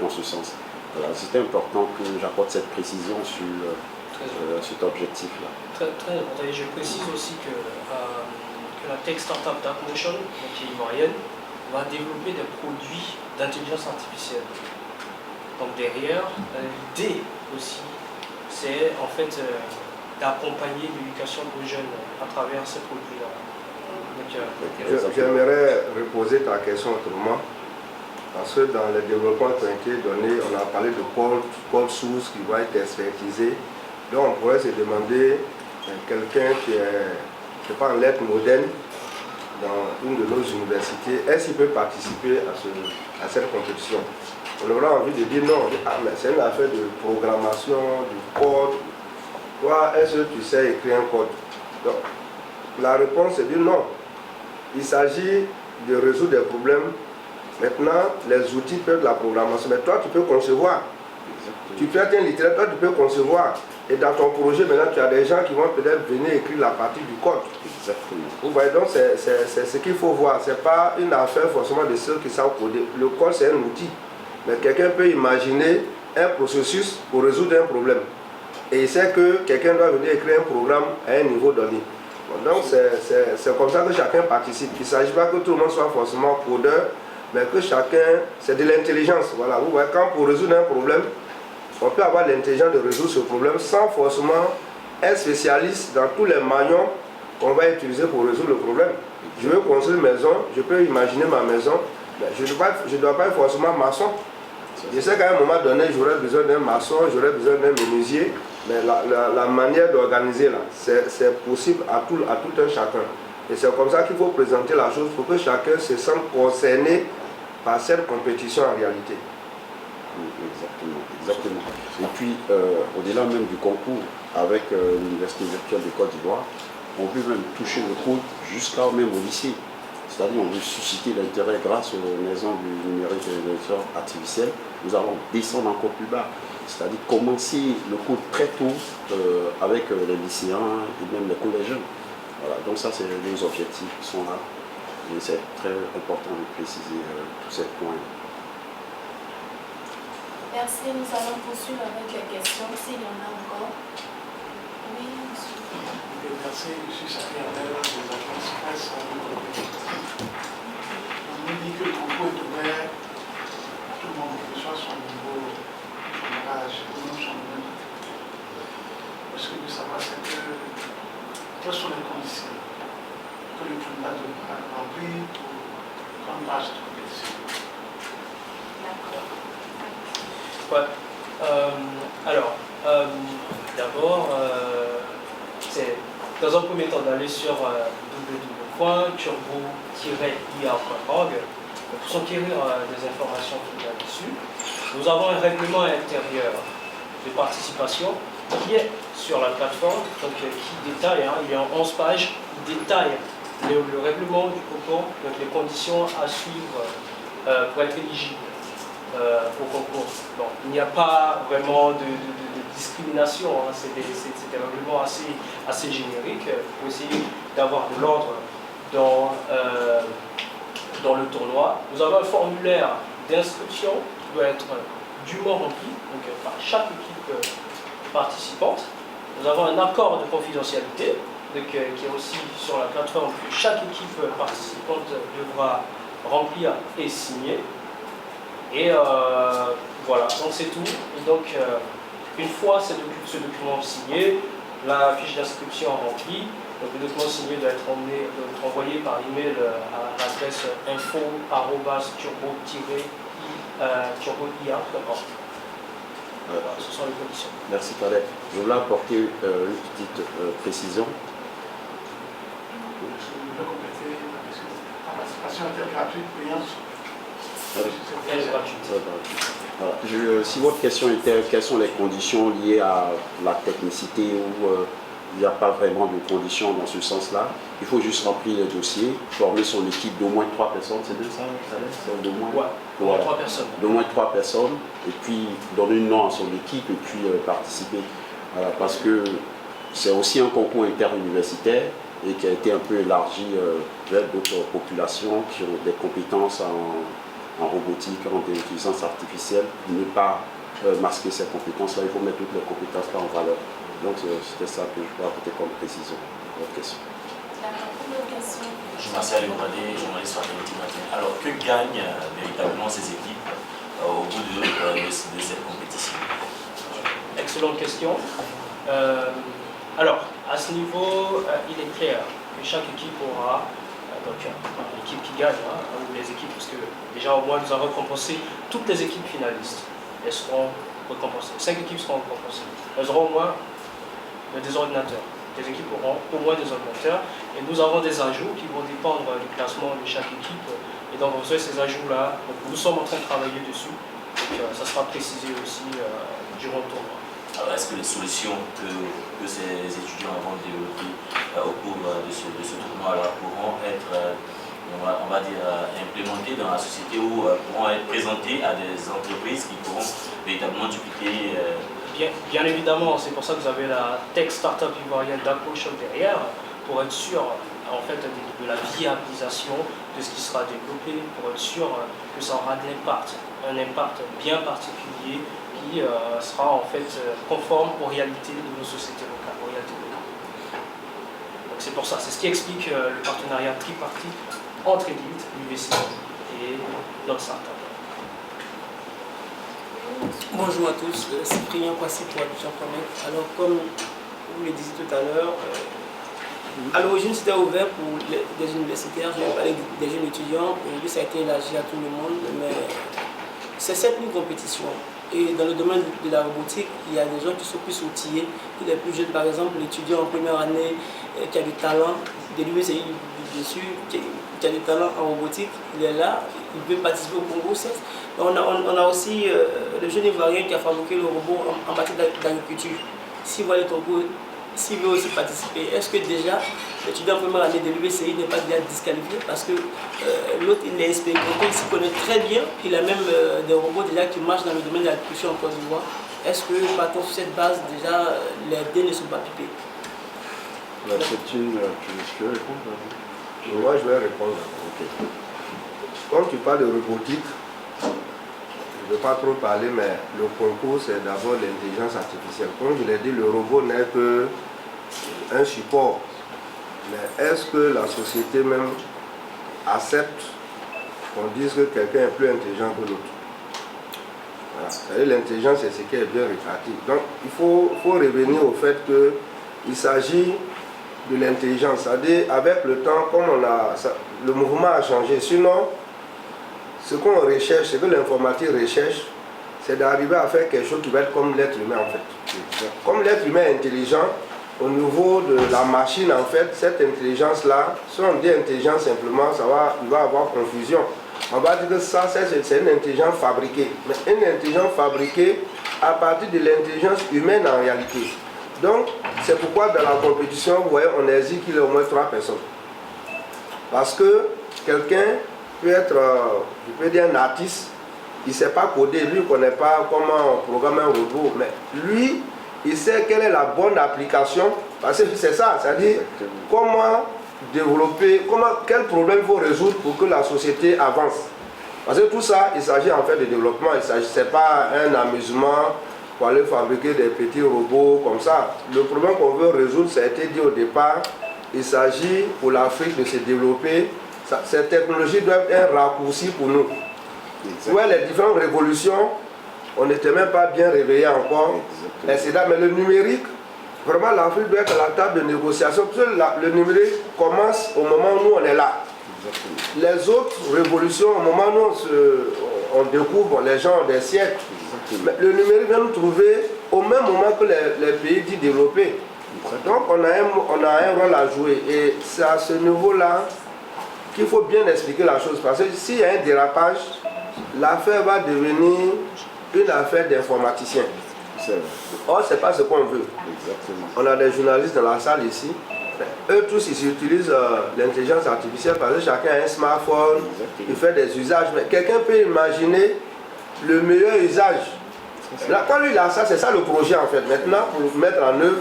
dans ce sens. Voilà, c'était important que j'apporte cette précision sur cet objectif-là. Très important. Et je précise aussi que la tech startup DarkMotion, qui est ivoirienne, va développer des produits d'intelligence artificielle. Donc derrière, l'idée aussi, c'est en fait d'accompagner l'éducation de jeunes à travers ces produits-là. J'aimerais reposer ta question autrement. Parce que dans les développements qui ont été donnés, on a parlé de code source qui va être expertisé. Donc on pourrait se demander, quelqu'un qui est, je sais pas, en lettres modernes, dans une de nos universités, est-ce qu'il peut participer à cette compétition? On aura envie de dire non, mais c'est une affaire de programmation, du code. Toi, est-ce que tu sais écrire un code? Donc, la réponse est de non. Il s'agit de résoudre des problèmes. Maintenant, les outils peuvent être la programmation, mais toi, tu peux concevoir. Tu peux être un littéraire, toi, tu peux concevoir. Et dans ton projet, maintenant, tu as des gens qui vont peut-être venir écrire la partie du code. Exactement. Vous voyez, donc c'est ce qu'il faut voir. Ce n'est pas une affaire forcément de ceux qui savent coder. Le code, c'est un outil. Mais quelqu'un peut imaginer un processus pour résoudre un problème. Et il sait que quelqu'un doit venir écrire un programme à un niveau donné. Donc c'est comme ça que chacun participe. Il ne s'agit pas que tout le monde soit forcément codeur, mais que chacun, c'est de l'intelligence. Voilà, vous voyez, quand pour résoudre un problème, on peut avoir l'intelligence de résoudre ce problème sans forcément être spécialiste dans tous les maillons qu'on va utiliser pour résoudre le problème. Je veux construire une maison, je peux imaginer ma maison, mais je ne dois pas être forcément maçon. Je sais qu'à un moment donné, j'aurais besoin d'un maçon, j'aurais besoin d'un menuisier, mais la manière d'organiser là, c'est possible à tout un chacun. Et c'est comme ça qu'il faut présenter la chose pour que chacun se sente concerné par cette compétition en réalité. Exactement. Et puis, au-delà même du concours, avec l'Université virtuelle de Côte d'Ivoire, on peut même toucher le code jusqu'à même au lycée. C'est-à-dire on veut susciter l'intérêt grâce aux maisons du numérique et de l'intelligence artificielle. Nous allons descendre encore plus bas. C'est-à-dire commencer le code très tôt avec les lycéens et même les collégiens. Voilà. Donc ça, c'est les objectifs qui sont là. Et c'est très important de préciser tous ces points. Merci, nous allons poursuivre avec les questions, s'il y en a encore. Oui, monsieur. Merci, je suis secrétaire des agences presse. On nous dit que le concours est ouvert à tout le monde, quel que soit son niveau, son âge, son nom. Ce que je veux savoir, c'est quelles sont les conditions que le candidat devra remplir pour prendre part à cette compétition. D'accord. Ouais. D'abord, c'est dans un premier temps d'aller sur www.turbo-ia.org pour s'enquérir des informations qu'il y a dessus. Nous avons un règlement intérieur de participation qui est sur la plateforme, donc qui détaille, il y a 11 pages, qui détaille le règlement du concours, donc les conditions à suivre pour être éligible au concours. Bon, il n'y a pas vraiment de discrimination, hein. C'est des règlements assez génériques pour essayer d'avoir de l'ordre dans le tournoi. Nous avons un formulaire d'inscription qui doit être dûment rempli donc, par chaque équipe participante. Nous avons un accord de confidentialité donc, qui est aussi sur la plateforme que chaque équipe participante devra remplir et signer. Et voilà, donc c'est tout. Et donc, une fois ce document signé, la fiche d'inscription remplie, donc le document signé doit être envoyé par email à l'adresse info@turbo-ia.org. Voilà, ce sont les conditions. Merci Khaled. Je voulais apporter une petite précision. Je veux compléter la participation était gratuite, payante. Elle est gratuite. Voilà. Si votre question était quelles sont les conditions liées à la technicité ou il n'y a pas vraiment de conditions dans ce sens-là, il faut juste remplir les dossiers, former son équipe d'au moins 3 personnes, c'est de ça, c'est d'au moins, ouais, 3 personnes. D'au moins 3 personnes, et puis donner une nom à son équipe et puis participer. Voilà, parce que c'est aussi un concours interuniversitaire et qui a été un peu élargi vers d'autres populations qui ont des compétences en robotique, en intelligence artificielle, ne pas masquer ces compétences-là, il faut mettre toutes les compétences-là en valeur. Donc c'était ça que je peux apporter comme précision à votre question. Je m'appelle Yomadé, journaliste sur Télévision Matin. Alors que gagnent véritablement ces équipes au bout de cette compétition? Excellente question. Alors, à ce niveau, il est clair que chaque équipe aura Donc l'équipe qui gagne, hein, ou les équipes, parce que déjà au moins nous avons récompensé toutes les équipes finalistes. Elles seront récompensées. 5 équipes seront récompensées. Elles auront au moins des ordinateurs. Les équipes auront au moins des ordinateurs. Et nous avons des ajouts qui vont dépendre du classement de chaque équipe. Et donc vous savez, ces ajouts-là, nous sommes en train de travailler dessus. Donc ça sera précisé aussi durant le tournoi. Alors est-ce que les solutions que ces étudiants vont développer au cours de ce tournoi-là pourront être, on va dire, implémentées dans la société ou pourront être présentées à des entreprises qui pourront véritablement dupliquer Bien évidemment, c'est pour ça que vous avez la Tech Startup ivoirienne d'approche derrière, pour être sûr en fait, de la viabilisation de ce qui sera développé, pour être sûr que ça aura un impact bien particulier qui sera en fait conforme aux réalités de nos sociétés locales, aux réalités locales. Donc c'est pour ça, c'est ce qui explique le partenariat tripartite entre Elite, l'UVC et notre startup. Bonjour à tous, Cyprien Kwasi pour Abidjan.net. Alors comme vous le disiez tout à l'heure, à l'origine c'était ouvert pour des universitaires, je vais parler des jeunes étudiants, aujourd'hui ça a été élargi à tout le monde, mais c'est certes une compétition. Et dans le domaine de la robotique, il y a des gens qui sont plus outillés que les plus jeunes. Par exemple, l'étudiant en première année qui a du talent, de l'UVCI dessus, qui a du talent en robotique, il est là, il peut participer au concours. On a aussi le jeune Ivoirien qui a fabriqué le robot en matière d'agriculture. S'il voit le concours, s'il veut aussi participer, est-ce que déjà l'étudiant en première année de l'UVCI n'est pas déjà disqualifié? Parce que l'autre, il est expérimenté, il s'y connaît très bien, il a même des robots déjà qui marchent dans le domaine de l'agriculture en Côte d'Ivoire. Est-ce que, par contre, sur cette base, déjà, les dés ne sont pas pipés? Tu veux répondre? Moi, je vais répondre. Okay. Quand tu parles de robotique, je ne vais pas trop parler, mais le concours, c'est d'abord l'intelligence artificielle. Comme je l'ai dit, le robot n'est qu'un support. Mais est-ce que la société même accepte qu'on dise que quelqu'un est plus intelligent que l'autre? Voilà. C'est-à-dire l'intelligence, c'est ce qui est bien réparti. Donc, il faut revenir au fait qu'il s'agit de l'intelligence. C'est-à-dire, avec le temps, comme le mouvement a changé. Sinon, ce qu'on recherche, ce que l'informatique recherche, c'est d'arriver à faire quelque chose qui va être comme l'être humain en fait. Comme l'être humain est intelligent, au niveau de la machine en fait, cette intelligence-là, si on dit intelligence simplement, il va y avoir confusion. On va dire que ça, c'est une intelligence fabriquée. Mais une intelligence fabriquée à partir de l'intelligence humaine en réalité. Donc, c'est pourquoi dans la compétition, vous voyez, on exige qu'il y ait au moins 3 personnes. Parce que quelqu'un peut être, je peux dire un artiste, il ne sait pas coder, lui ne connaît pas comment on programme un robot, mais lui, il sait quelle est la bonne application, parce que c'est ça, c'est-à-dire comment développer, quel problème il faut résoudre pour que la société avance. Parce que tout ça, il s'agit en fait de développement, ce n'est pas un amusement pour aller fabriquer des petits robots comme ça. Le problème qu'on veut résoudre, ça a été dit au départ, il s'agit pour l'Afrique de se développer. Ces technologies doivent être raccourcies pour nous. Ouais, les différentes révolutions, on n'était même pas bien réveillés encore. Mais le numérique, vraiment l'Afrique doit être à la table de négociation. Parce que le numérique commence au moment où nous on est là. Les autres révolutions, au moment où on découvre, les gens ont des siècles. Mais le numérique vient nous trouver au même moment que les pays dits développés. Donc on a un rôle à jouer. Et c'est à ce niveau-là qu'il faut bien expliquer la chose. Parce que s'il y a un dérapage, l'affaire va devenir une affaire d'informaticiens. Or, ce n'est pas ce qu'on veut. Exactement. On a des journalistes dans la salle ici. Eux tous, ils utilisent l'intelligence artificielle parce que chacun a un smartphone, il fait des usages. Mais quelqu'un peut imaginer le meilleur usage. Là, quand lui il a ça, c'est ça le projet en fait. Maintenant, pour mettre en œuvre,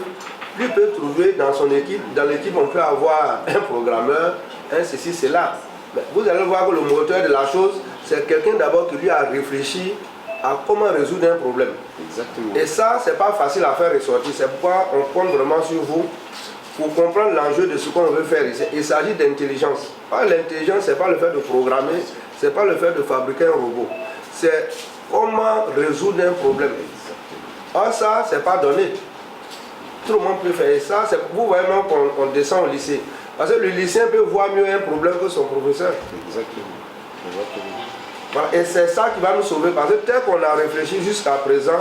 lui peut trouver dans son équipe, dans l'équipe on peut avoir un programmeur, un ceci, cela. Mais vous allez voir que le moteur de la chose, c'est quelqu'un d'abord qui lui a réfléchi à comment résoudre un problème. Exactement. Et ça, c'est pas facile à faire ressortir. C'est pourquoi on compte vraiment sur vous pour comprendre l'enjeu de ce qu'on veut faire. Il s'agit d'intelligence. L'intelligence, c'est pas le fait de programmer, c'est pas le fait de fabriquer un robot. C'est comment résoudre un problème. Or ça, c'est pas donné. Tout le monde peut faire ça. Vous voyez même qu'on descend au lycée. Parce que le lycéen peut voir mieux un problème que son professeur. Exactement. Exactement. Voilà. Et c'est ça qui va nous sauver. Parce que tel qu'on a réfléchi jusqu'à présent,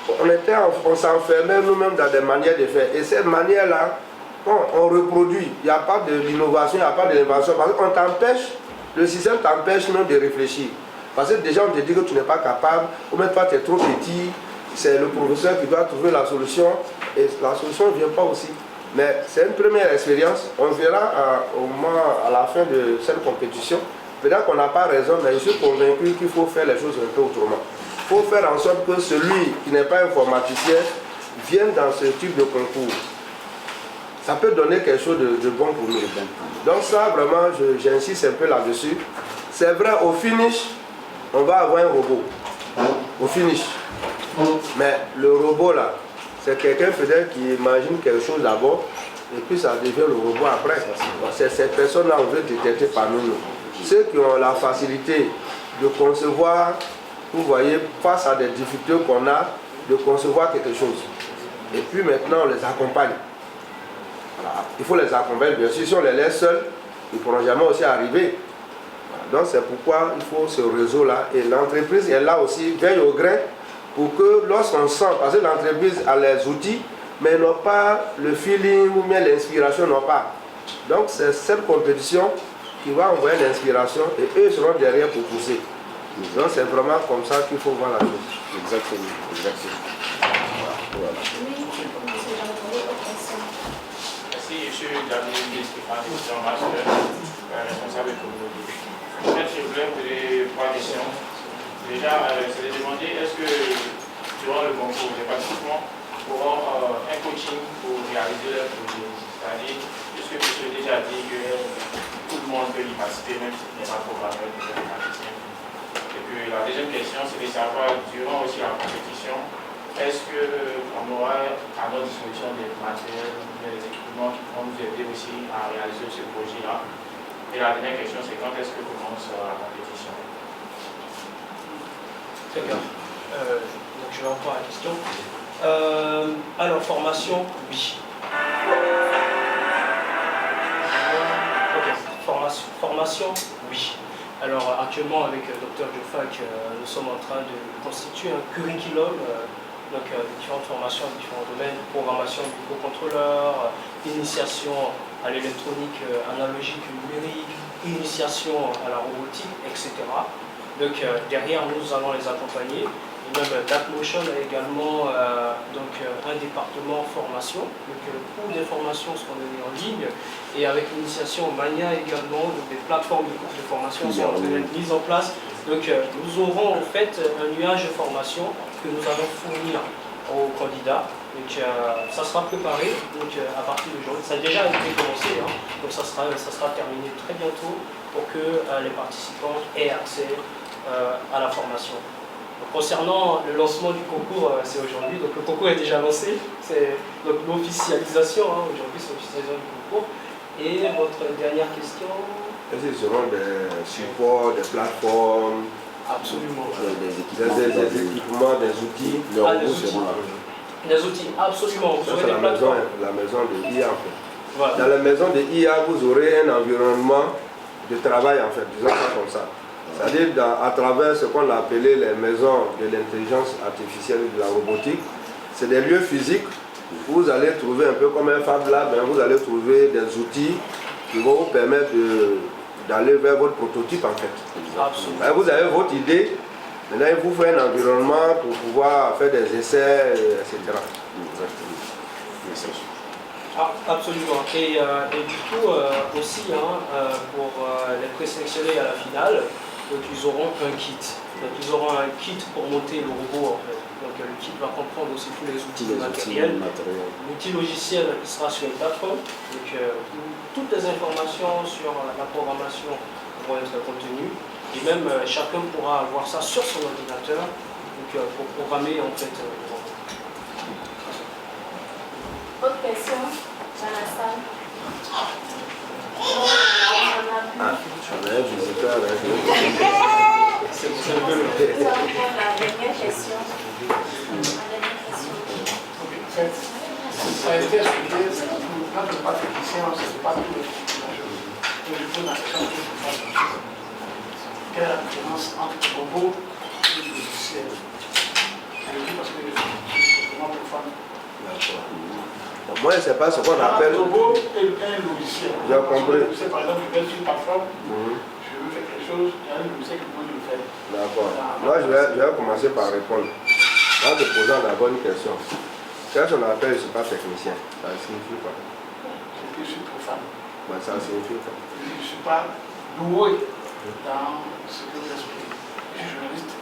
on s'enfermait nous-mêmes dans des manières de faire. Et cette manière-là, on reproduit. Il n'y a pas de l'innovation, il n'y a pas de l'invention. Parce qu'on t'empêche, le système t'empêche même de réfléchir. Parce que déjà on te dit que tu n'es pas capable, ou même toi tu es trop petit, c'est le professeur qui doit trouver la solution. Et la solution ne vient pas aussi. Mais c'est une première expérience. On verra à la fin de cette compétition. Peut-être qu'on n'a pas raison, mais je suis convaincu qu'il faut faire les choses un peu autrement. Il faut faire en sorte que celui qui n'est pas informaticien vienne dans ce type de concours. Ça peut donner quelque chose de bon pour nous. Donc ça, vraiment, j'insiste un peu là-dessus. C'est vrai, au finish, on va avoir un robot. Au finish. Mais le robot là, c'est quelqu'un peut-être qui imagine quelque chose d'abord, et puis ça devient le robot après. C'est cette personne-là qu'on veut détecter parmi nous. Ceux qui ont la facilité de concevoir, vous voyez, face à des difficultés qu'on a, de concevoir quelque chose. Et puis maintenant, on les accompagne. Voilà. Il faut les accompagner, bien sûr. Si on les laisse seuls, ils ne pourront jamais aussi arriver. Voilà. Donc c'est pourquoi il faut ce réseau-là. Et l'entreprise est là aussi, veille au grain, pour que lorsqu'on sent, parce que l'entreprise a les outils, mais ils n'ont pas le feeling ou bien l'inspiration, n'ont pas. Donc c'est cette compétition qui va envoyer l'inspiration et eux seront derrière pour pousser. Donc c'est vraiment comme ça qu'il faut voir la chose. Exactement, exactement. Voilà. Merci, je suis Gabriel Stéphane, étudiant master, responsable de communauté. En fait, je voulais poser 3 questions. Déjà, c'est de demander, est-ce que durant le concours, les participants auront un coaching pour réaliser leur projet? C'est-à-dire, puisque je l'ai déjà dit que tout le monde peut y participer, même si ce n'est pas programmeur ou informaticien. Et puis la deuxième question, c'est de savoir, durant aussi la compétition, est-ce qu'on aura à notre disposition des matériels, des équipements qui vont nous aider aussi à réaliser ce projet-là? Et la dernière question, c'est quand est-ce que commence la compétition? Très bien. Donc je vais encore à la question. Alors, formation, oui. Formation, oui. Alors actuellement avec Dr Diofac, nous sommes en train de constituer un curriculum, donc différentes formations, différents domaines, programmation du microcontrôleur, initiation à l'électronique analogique numérique, initiation à la robotique, etc. Donc derrière nous allons les accompagner. Et même DAPMotion a également un département formation, donc cours des formations seront donnés en ligne, et avec l'initiation Mania également, donc des plateformes de cours de formation sont en train d'être mises en place. Donc nous aurons en fait un nuage de formation que nous allons fournir aux candidats. Donc ça sera préparé donc, à partir d'aujourd'hui. Ça a déjà été commencé, hein, donc ça sera terminé très bientôt pour que les participants aient accès à la formation. Donc, concernant le lancement du concours, c'est aujourd'hui. Donc le concours est déjà lancé. C'est donc l'officialisation. Hein, aujourd'hui, c'est l'officialisation du concours. Et votre dernière question? Est-ce qu'ils auront des supports, des plateformes? Absolument. Des équipements, des outils. Des outils. Des outils, absolument. Vous aurez des plateformes. La maison de IA en fait. Voilà. Dans la maison de IA, vous aurez un environnement de travail en fait, disons ça comme ça. C'est-à-dire à travers ce qu'on a appelé les maisons de l'intelligence artificielle et de la robotique, c'est des lieux physiques où vous allez trouver un peu comme un Fab Lab, vous allez trouver des outils qui vont vous permettre d'aller vers votre prototype en fait. Absolument. Vous avez votre idée, maintenant il vous faut un environnement pour pouvoir faire des essais, etc. Absolument. Et du coup, aussi, pour les présélectionnés à la finale, donc ils auront un kit. Donc ils auront un kit pour monter le robot en fait. Donc le kit va comprendre aussi tous les outils matériels. L'outil logiciel il sera sur une plateforme. Donc toutes les informations sur la programmation vont être contenues. Et même chacun pourra avoir ça sur son ordinateur donc, pour programmer en fait le robot. Autre question dans la salle? On a un visiteur. C'est la dernière question. Ça a été expliqué, quand je parle de lycéen, c'est pas tout. Donc je pose la question que je fasse. Quelle est la différence entre le robot et le logiciel? Je le dis parce que c'est vraiment profane. D'accord. Moi, je ne sais pas ce qu'on appelle. Un robot et un logiciel. J'ai compris. Par exemple, je vais sur une plateforme, je veux faire quelque chose, il y a un logiciel qui peut le faire. D'accord. Moi, je vais commencer par répondre. En te posant la bonne question. Qu'est-ce qu'on appelle, je ne suis pas technicien? Ça signifie quoi? Je suis profane. Ben, ça signifie quoi? Je ne suis pas doué dans ce que vous expliquez. Je suis journaliste.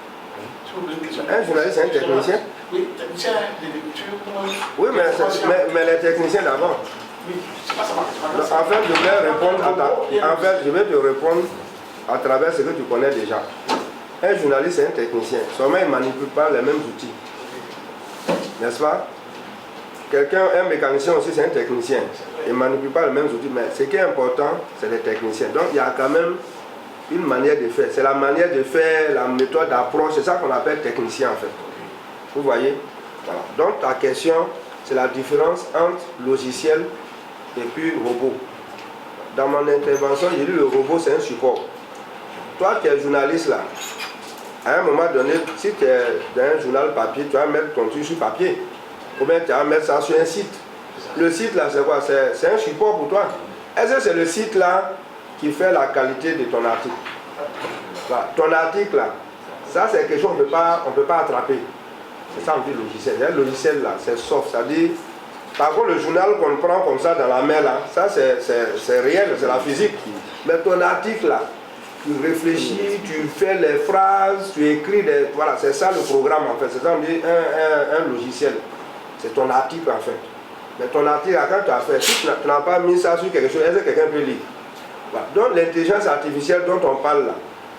Un journaliste, c'est un technicien? Oui, technicien de lecture. Oui, mais les techniciens d'abord. Oui, c'est pas ça. En fait, je vais répondre je vais te répondre à travers ce que tu connais déjà. Un journaliste, c'est un technicien. Seulement, il ne manipule pas les mêmes outils. N'est-ce pas? Un mécanicien aussi, c'est un technicien. Il ne manipule pas les mêmes outils, mais ce qui est important, c'est les techniciens. Donc, il y a quand même une manière de faire. C'est la manière de faire, la méthode d'approche, c'est ça qu'on appelle technicien en fait. Vous voyez? Voilà. Donc ta question, c'est la différence entre logiciel et puis robot. Dans mon intervention, j'ai dit le robot c'est un support. Toi qui es journaliste là, à un moment donné, si tu es dans un journal papier, tu vas mettre ton truc sur papier. Ou bien tu vas mettre ça sur un site. Le site là c'est quoi? C'est un support pour toi. Est-ce que c'est le site là qui fait la qualité de ton article? Voilà. Ton article là, ça c'est quelque chose qu'on ne peut pas attraper. C'est ça on dit logiciel. Le logiciel là, c'est soft, c'est-à-dire, par contre le journal qu'on prend comme ça dans la main là, ça c'est réel, c'est la physique. Mais ton article là, tu réfléchis, tu fais les phrases, tu écris des... Voilà, c'est ça le programme en fait. C'est ça on dit un logiciel. C'est ton article en fait. Mais ton article là, quand tu as fait, si tu n'as pas mis ça sur quelque chose, est-ce que quelqu'un peut lire? Voilà. Donc l'intelligence artificielle dont on parle là,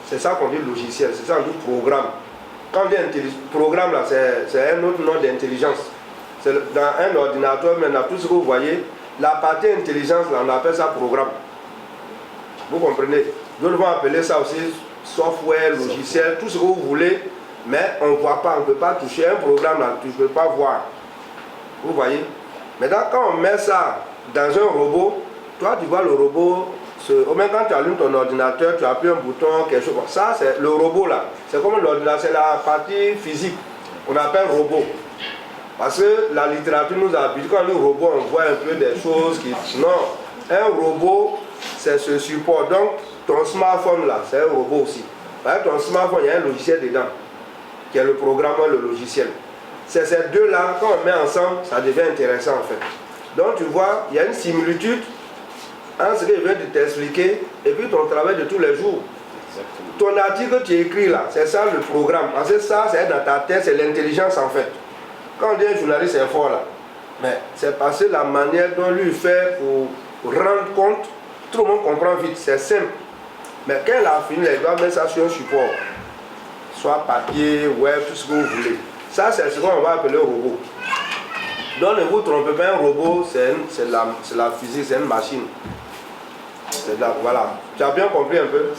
c'est ça qu'on dit logiciel, c'est ça qu'on dit programme. Quand on dit programme là, c'est un autre nom d'intelligence. Dans un ordinateur, maintenant, tout ce que vous voyez, la partie intelligence là, on appelle ça programme. Vous comprenez? D'autres vont appeler ça aussi software, logiciel, tout ce que vous voulez, mais on ne voit pas, on ne peut pas toucher un programme là, tu ne peux pas voir. Vous voyez? Maintenant, quand on met ça dans un robot, toi tu vois le robot, au même quand tu allumes ton ordinateur, tu appuies un bouton, quelque chose. Ça, c'est le robot là. C'est comme l'ordinateur, c'est la partie physique. On appelle robot. Parce que la littérature nous a habitué, quand on dit robot, on voit un peu des choses qui... Non, un robot, c'est ce support. Donc, ton smartphone là, c'est un robot aussi. Ton smartphone, il y a un logiciel dedans, qui est le programme, le logiciel. C'est ces deux-là, quand on met ensemble, ça devient intéressant en fait. Donc, tu vois, il y a une similitude entre ce que je viens de t'expliquer et puis ton travail de tous les jours. Exactement. Ton article que tu écris là, c'est ça le programme. Parce que ça, c'est dans ta tête, c'est l'intelligence en fait. Quand on dit un journaliste est fort là, mais c'est parce que la manière dont lui fait pour rendre compte, tout le monde comprend vite, c'est simple. Mais quand il a fini, il doit mettre ça sur un support. Soit papier, web, tout ce que vous voulez. Ça, c'est ce qu'on va appeler robot. Donc ne vous trompez pas, un robot, c'est la physique, c'est une machine. C'est là, voilà. Tu as bien compris un peu?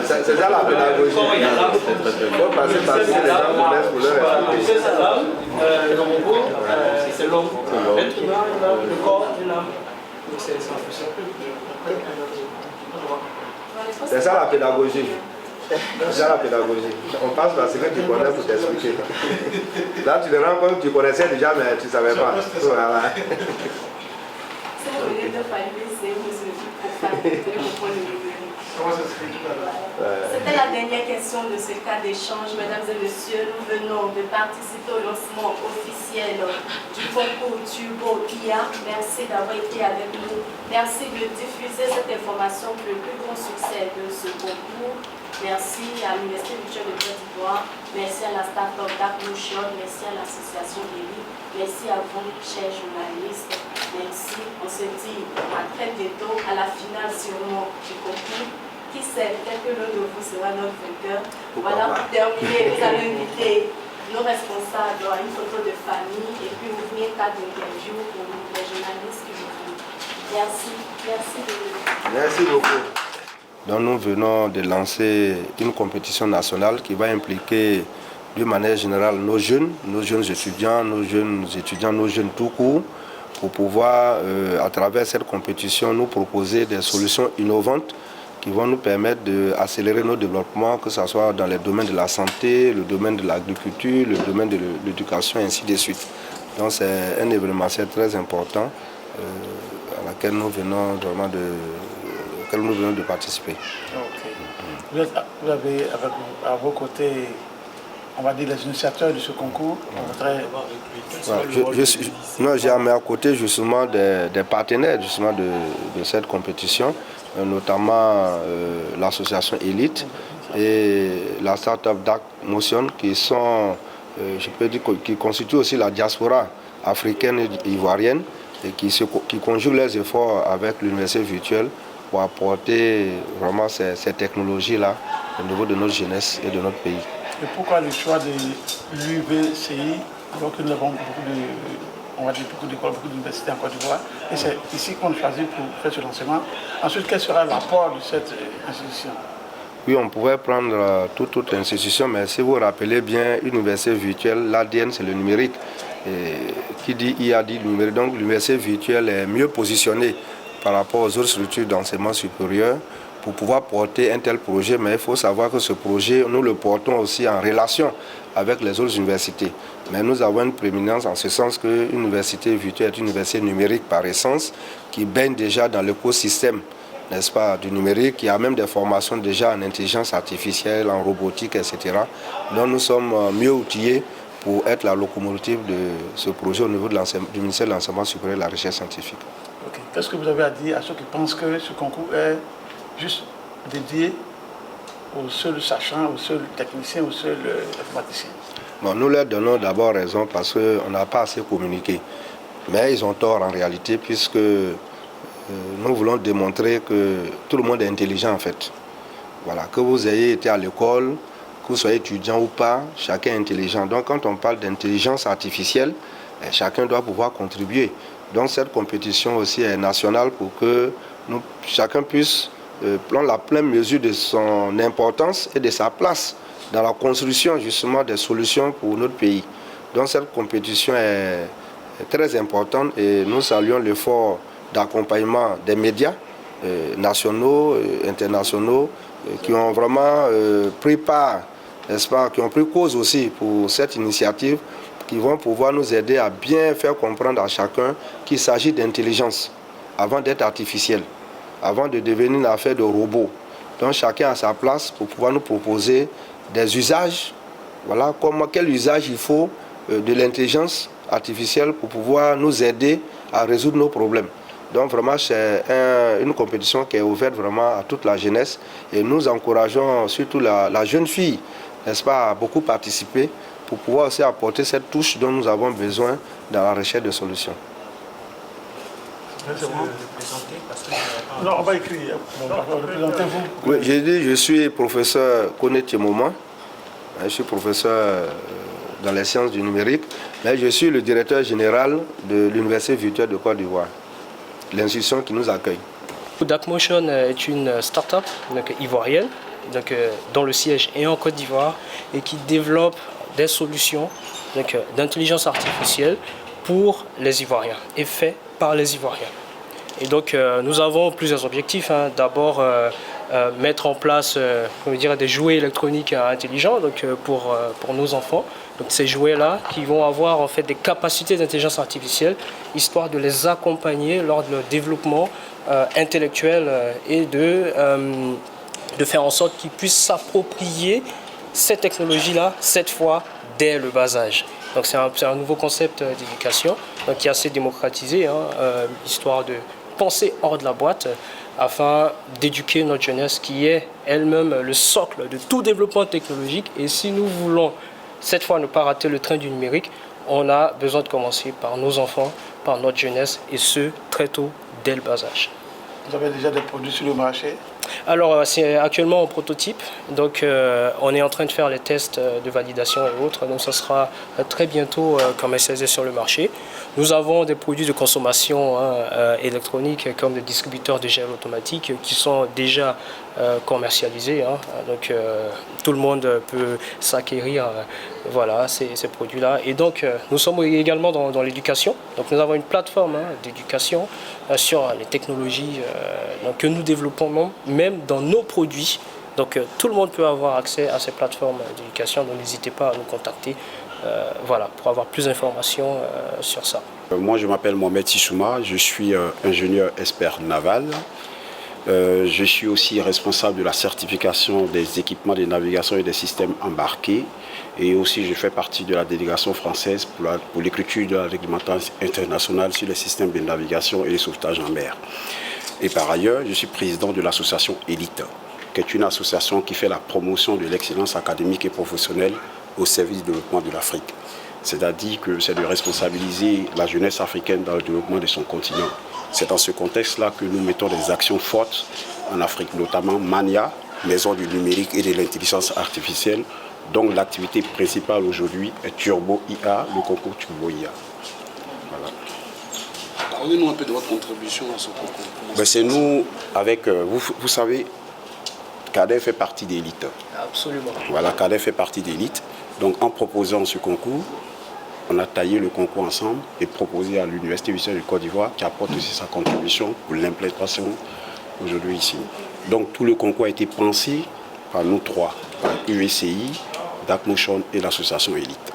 C'est ça la pédagogie. Il faut passer par les gens pour laisser pour leur expliquer. Le robot, c'est l'homme. L'être humain, le corps, l'âme. C'est ça la pédagogie. C'est ça la pédagogie. On passe par ce que tu connais pour t'expliquer. Là, tu te rends compte que tu connaissais déjà, mais tu ne savais pas. Voilà. Si vous venez de parler, c'est vous C'était la dernière question de ce cas d'échange. Mesdames et messieurs, nous venons de participer au lancement officiel du concours Turbo IA. Merci d'avoir été avec nous. Merci de diffuser cette information pour le plus grand succès de ce concours. Merci à l'Université virtuelle de Côte d'Ivoire. Merci à la start-up d'Apmotion. Merci à l'association Elite. Merci à vous, chers journalistes. Merci. On se dit à très bientôt à la finale sûrement du concours. Qui sait, peut-être que l'un de vous sera notre vainqueur. Voilà, pour terminer, vous allez inviter nos responsables à une photo de famille et puis ouvrir un cadre d'interview pour les journalistes qui vous voulez. Merci. Merci de venir. Merci beaucoup. Donc nous venons de lancer une compétition nationale qui va impliquer de manière générale nos jeunes étudiants, nos jeunes tout court, pour pouvoir, à travers cette compétition, nous proposer des solutions innovantes qui vont nous permettre d'accélérer nos développements, que ce soit dans les domaines de la santé, le domaine de l'agriculture, le domaine de l'éducation, et ainsi de suite. Donc c'est un événementiel très important à laquelle nous venons vraiment de participer. Okay. Vous avez à vos côtés, on va dire, les initiateurs de ce concours. J'ai à mes côtés justement des partenaires justement de cette compétition, notamment l'association Elite et la start-up Dark Motion, qui sont, je peux dire, qui constituent aussi la diaspora africaine et ivoirienne et qui conjuguent leurs efforts avec l'université virtuelle pour apporter vraiment ces technologies-là au niveau de notre jeunesse et de notre pays. Et pourquoi le choix de l'UVCI, alors que nous avons beaucoup d'écoles, beaucoup d'universités en Côte d'Ivoire, et c'est ici qu'on choisit pour faire ce lancement. Ensuite, quel sera l'apport de cette institution? Oui, on pourrait prendre toute institution, mais si vous vous rappelez bien, une université virtuelle, l'ADN c'est le numérique. Et qui dit IA dit numérique, donc l'université virtuelle est mieux positionnée par rapport aux autres structures d'enseignement supérieur pour pouvoir porter un tel projet, mais il faut savoir que ce projet, nous le portons aussi en relation avec les autres universités. Mais nous avons une prééminence en ce sens qu'une université virtuelle est une université numérique par essence, qui baigne déjà dans l'écosystème, n'est-ce pas, du numérique, qui a même des formations déjà en intelligence artificielle, en robotique, etc. Donc nous sommes mieux outillés pour être la locomotive de ce projet au niveau du ministère de l'Enseignement supérieur et de la Recherche scientifique. Okay. Qu'est-ce que vous avez à dire à ceux qui pensent que ce concours est juste dédié aux seuls sachants, aux seuls techniciens, aux seuls informaticiens? Bon, nous leur donnons d'abord raison parce qu'on n'a pas assez communiqué. Mais ils ont tort en réalité, puisque nous voulons démontrer que tout le monde est intelligent en fait. Voilà, que vous ayez été à l'école, que vous soyez étudiant ou pas, chacun est intelligent. Donc quand on parle d'intelligence artificielle, chacun doit pouvoir contribuer. Donc cette compétition aussi est nationale pour que chacun puisse prendre la pleine mesure de son importance et de sa place dans la construction justement des solutions pour notre pays. Donc cette compétition est très importante et nous saluons l'effort d'accompagnement des médias nationaux, internationaux, qui ont vraiment pris part, n'est-ce pas, qui ont pris cause aussi pour cette initiative, qui vont pouvoir nous aider à bien faire comprendre à chacun qu'il s'agit d'intelligence avant d'être artificielle, avant de devenir une affaire de robot. Donc chacun a sa place pour pouvoir nous proposer des usages, voilà, quel usage il faut de l'intelligence artificielle pour pouvoir nous aider à résoudre nos problèmes. Donc vraiment c'est une compétition qui est ouverte vraiment à toute la jeunesse et nous encourageons surtout la jeune fille, n'est-ce pas, à beaucoup participer pour pouvoir aussi apporter cette touche dont nous avons besoin dans la recherche de solutions. Non, on va écrire. Représentez-vous. Oui, j'ai dit, je suis professeur Koné Tiemouma. Je suis professeur dans les sciences du numérique, mais je suis le directeur général de l'Université virtuelle de Côte d'Ivoire, l'institution qui nous accueille. Dark Motion est une start-up ivoirienne, dont le siège est en Côte d'Ivoire et qui développe des solutions d'intelligence artificielle pour les Ivoiriens et fait par les Ivoiriens. Et donc nous avons plusieurs objectifs. D'abord mettre en place des jouets électroniques intelligents pour nos enfants. Donc ces jouets-là qui vont avoir en fait des capacités d'intelligence artificielle, histoire de les accompagner lors de leur développement intellectuel et de faire en sorte qu'ils puissent s'approprier cette technologie-là, cette fois, dès le bas âge. Donc c'est un nouveau concept d'éducation qui est assez démocratisé, histoire de penser hors de la boîte afin d'éduquer notre jeunesse qui est elle-même le socle de tout développement technologique. Et si nous voulons cette fois ne pas rater le train du numérique, on a besoin de commencer par nos enfants, par notre jeunesse et ce très tôt, dès le bas âge. Vous avez déjà des produits sur le marché? Alors, c'est actuellement en prototype, donc on est en train de faire les tests de validation et autres, donc ça sera très bientôt commercialisé sur le marché. Nous avons des produits de consommation électronique comme des distributeurs de gel automatique qui sont déjà commercialisés, donc tout le monde peut s'acquérir voilà, ces produits-là. Et donc nous sommes également dans l'éducation, donc nous avons une plateforme d'éducation sur les technologies donc, que nous développons même dans nos produits. Donc tout le monde peut avoir accès à ces plateformes d'éducation, donc n'hésitez pas à nous contacter voilà, pour avoir plus d'informations sur ça. Moi je m'appelle Mohamed Sissouma, je suis ingénieur expert naval. Je suis aussi responsable de la certification des équipements de navigation et des systèmes embarqués. Et aussi je fais partie de la délégation française pour l'écriture de la réglementation internationale sur les systèmes de navigation et les sauvetages en mer. Et par ailleurs, je suis président de l'association Elite, qui est une association qui fait la promotion de l'excellence académique et professionnelle au service du développement de l'Afrique. C'est-à-dire que c'est de responsabiliser la jeunesse africaine dans le développement de son continent. C'est dans ce contexte-là que nous mettons des actions fortes en Afrique, notamment MANIA, Maison du numérique et de l'intelligence artificielle, dont l'activité principale aujourd'hui est Turbo IA, le concours Turbo IA. Voilà. Parlez-nous un peu de votre contribution à ce concours. C'est nous, avec, vous savez, Cadet fait partie d'Élite. Absolument. Voilà, Cadet fait partie d'Élite. Donc en proposant ce concours, on a taillé le concours ensemble et proposé à l'Université de Côte d'Ivoire qui apporte aussi sa contribution pour l'implantation aujourd'hui ici. Donc tout le concours a été pensé par nous trois, par UECI, DAC Motion et l'association Elite.